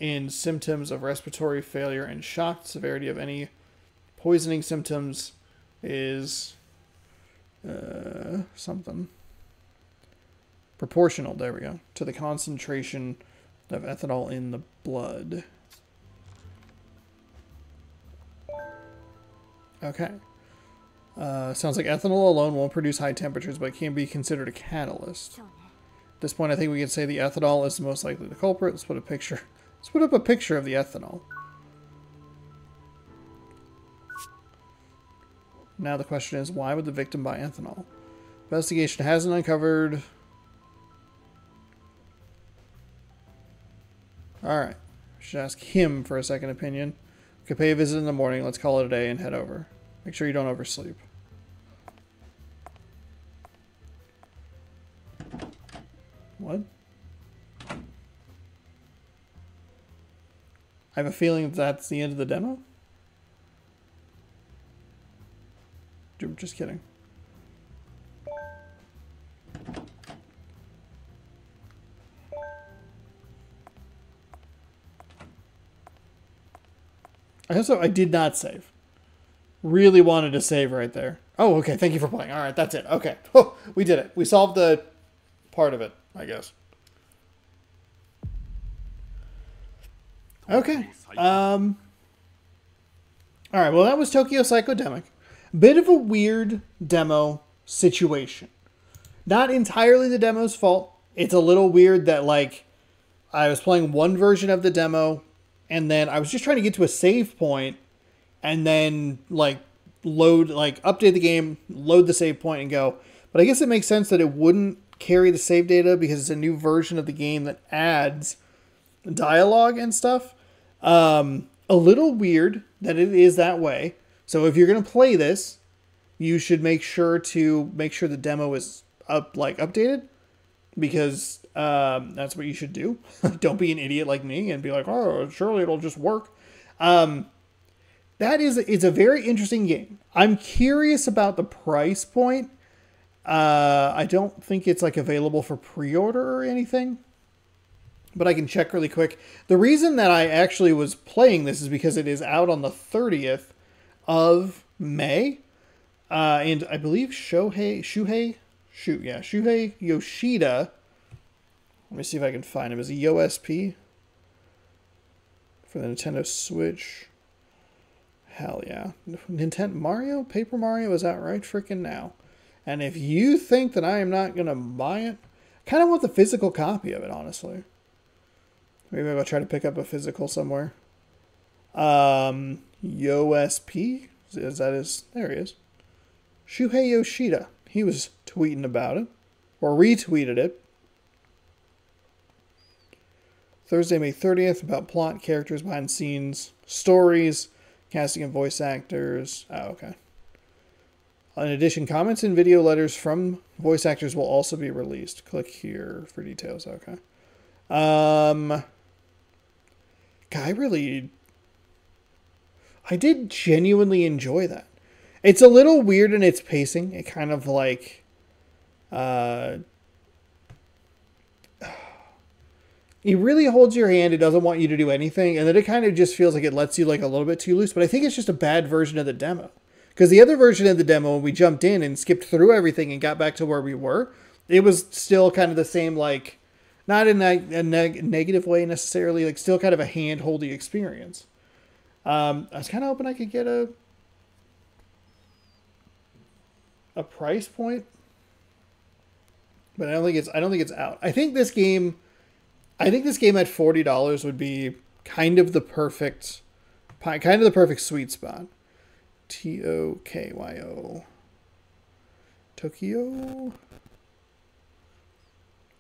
in symptoms of respiratory failure and shock. The severity of any poisoning symptoms is something proportional, there we go, to the concentration of ethanol in the blood. Okay. Sounds like ethanol alone won't produce high temperatures, but can be considered a catalyst. At this point, I think we can say the ethanol is most likely the culprit. Let's put a picture. Let's put up a picture of the ethanol. Now the question is, why would the victim buy ethanol? Investigation hasn't uncovered. Alright. Should ask him for a second opinion. We could pay a visit in the morning. Let's call it a day and head over. Make sure you don't oversleep. What? I have a feeling that's the end of the demo. Just kidding. I did not save. Really wanted to save right there. Oh, okay. Thank you for playing. All right, that's it. Okay. Oh, we did it. We solved the part of it, I guess. Okay. All right. Well, that was Tokyo Psychodemic. Bit of a weird demo situation. Not entirely the demo's fault. It's a little weird that, like, I was playing one version of the demo, and then I was just trying to get to a save point, and then, like, update the game, load the save point, and go. But I guess it makes sense that it wouldn't carry the save data because it's a new version of the game that adds dialogue and stuff. A little weird that it is that way. So if you're going to play this, you should make sure the demo is updated, because that's what you should do. Don't be an idiot like me and be like, oh, surely it'll just work. It's a very interesting game. I'm curious about the price point. I don't think it's like available for pre-order or anything, but I can check really quick. The reason that I actually was playing this is because it is out on the 30th of May. And I believe Shuhei Shoot, yeah. Shuhei Yoshida. Let me see if I can find him. Is he OSP? For the Nintendo Switch. Hell yeah. Nintendo Mario? Paper Mario is out right freaking now. And if you think that I am not going to buy it, I kind of want the physical copy of it, honestly. Maybe I'll try to pick up a physical somewhere. YoSP? Is that his? There he is. Shuhei Yoshida. He was tweeting about it. Or retweeted it. Thursday, May 30th. About plot, characters, behind the scenes, stories, casting and voice actors. Oh, okay. In addition, comments and video letters from voice actors will also be released. Click here for details. Okay. I did genuinely enjoy that. It's a little weird in its pacing. It kind of like, it really holds your hand. It doesn't want you to do anything. And then it kind of just feels like it lets you like a little bit too loose. But I think it's just a bad version of the demo. Because the other version of the demo, when we jumped in and skipped through everything and got back to where we were, it was still kind of the same, like, not in a negative way necessarily, like still kind of a hand-holdy experience. I was kind of hoping I could get a price point, but I don't think it's out. I think this game at $40 would be kind of the perfect sweet spot. Tokyo. Tokyo.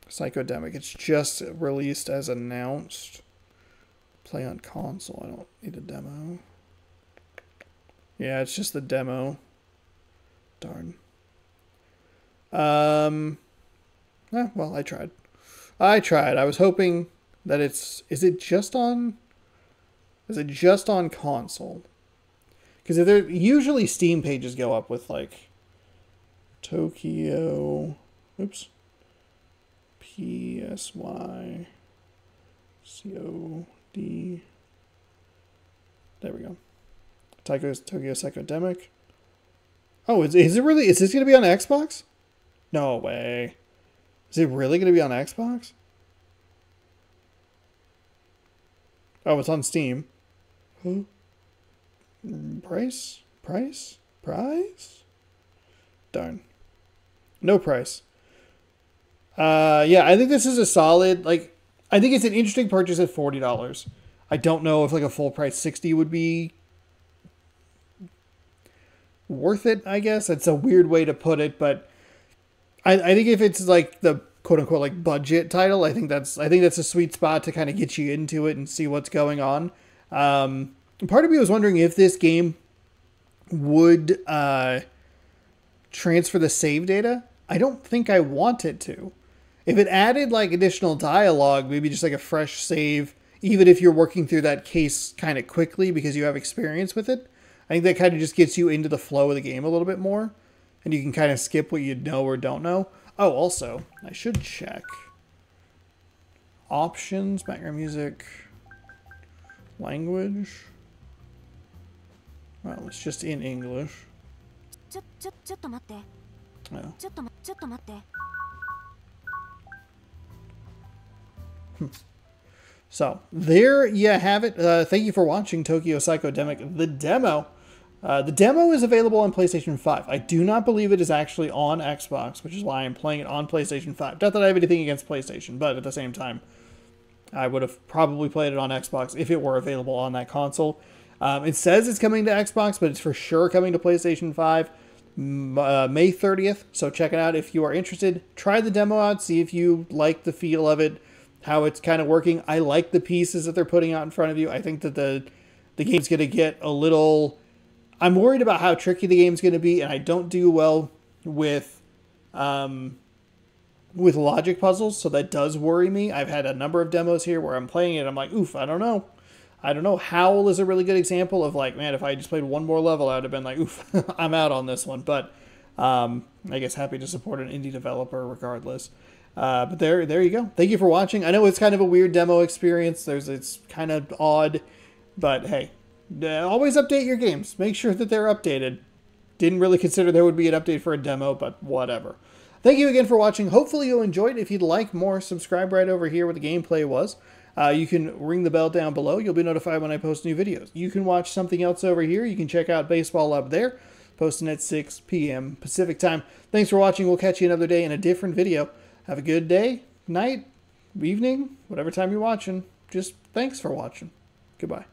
Psychodemic. It's just released as announced. Play on console. I don't need a demo. Yeah, it's just the demo. Darn. Well, I tried. I was hoping that is it just on console? Because usually Steam pages go up with like Tokyo, PSY, COD. There we go. Tokyo Psychodemic. Oh, is it really? Is this going to be on Xbox? No way. Is it really going to be on Xbox? Oh, it's on Steam. Huh? Price? Darn. No price. Yeah, I think this is a solid, like, I think it's an interesting purchase at $40. I don't know if like a full price 60 would be worth it, I guess. That's a weird way to put it, but I think if it's like the quote unquote like budget title, I think that's a sweet spot to kind of get you into it and see what's going on. Part of me was wondering if this game would transfer the save data. I don't think I want it to. If it added like additional dialogue, maybe just like a fresh save, even if you're working through that case kind of quickly because you have experience with it, I think that kind of just gets you into the flow of the game a little bit more. And you can kind of skip what you know or don't know. Oh, also, I should check. Options, background music, language. Well, it's just in English. Oh. So, there you have it. Thank you for watching Tokyo Psychodemic, the demo. The demo is available on PlayStation 5. I do not believe it is actually on Xbox, which is why I'm playing it on PlayStation 5. Not that I have anything against PlayStation, but at the same time, I would have probably played it on Xbox if it were available on that console. It says it's coming to Xbox, but it's for sure coming to PlayStation 5 May 30th. So check it out if you are interested. Try the demo out, see if you like the feel of it, how it's kind of working. I like the pieces that they're putting out in front of you. I think that the game's going to get a little... I'm worried about how tricky the game's going to be, and I don't do well with logic puzzles, so that does worry me. I've had a number of demos here where I'm playing it, I'm like, oof, I don't know. Howl is a really good example of like, man, if I just played one more level, I would have been like, oof, I'm out on this one. But I guess happy to support an indie developer regardless. But there you go. Thank you for watching. I know it's kind of a weird demo experience. It's kind of odd, but hey. Always update your games. Make sure that they're updated. Didn't really consider there would be an update for a demo, but whatever. Thank you again for watching. Hopefully you enjoyed. If you'd like more, subscribe right over here where the gameplay was. You can ring the bell down below. You'll be notified when I post new videos. You can watch something else over here. You can check out baseball up there, posting at 6 p.m. Pacific time. Thanks for watching. We'll catch you another day in a different video. Have a good day, night, evening, whatever time you're watching. Just thanks for watching. Goodbye.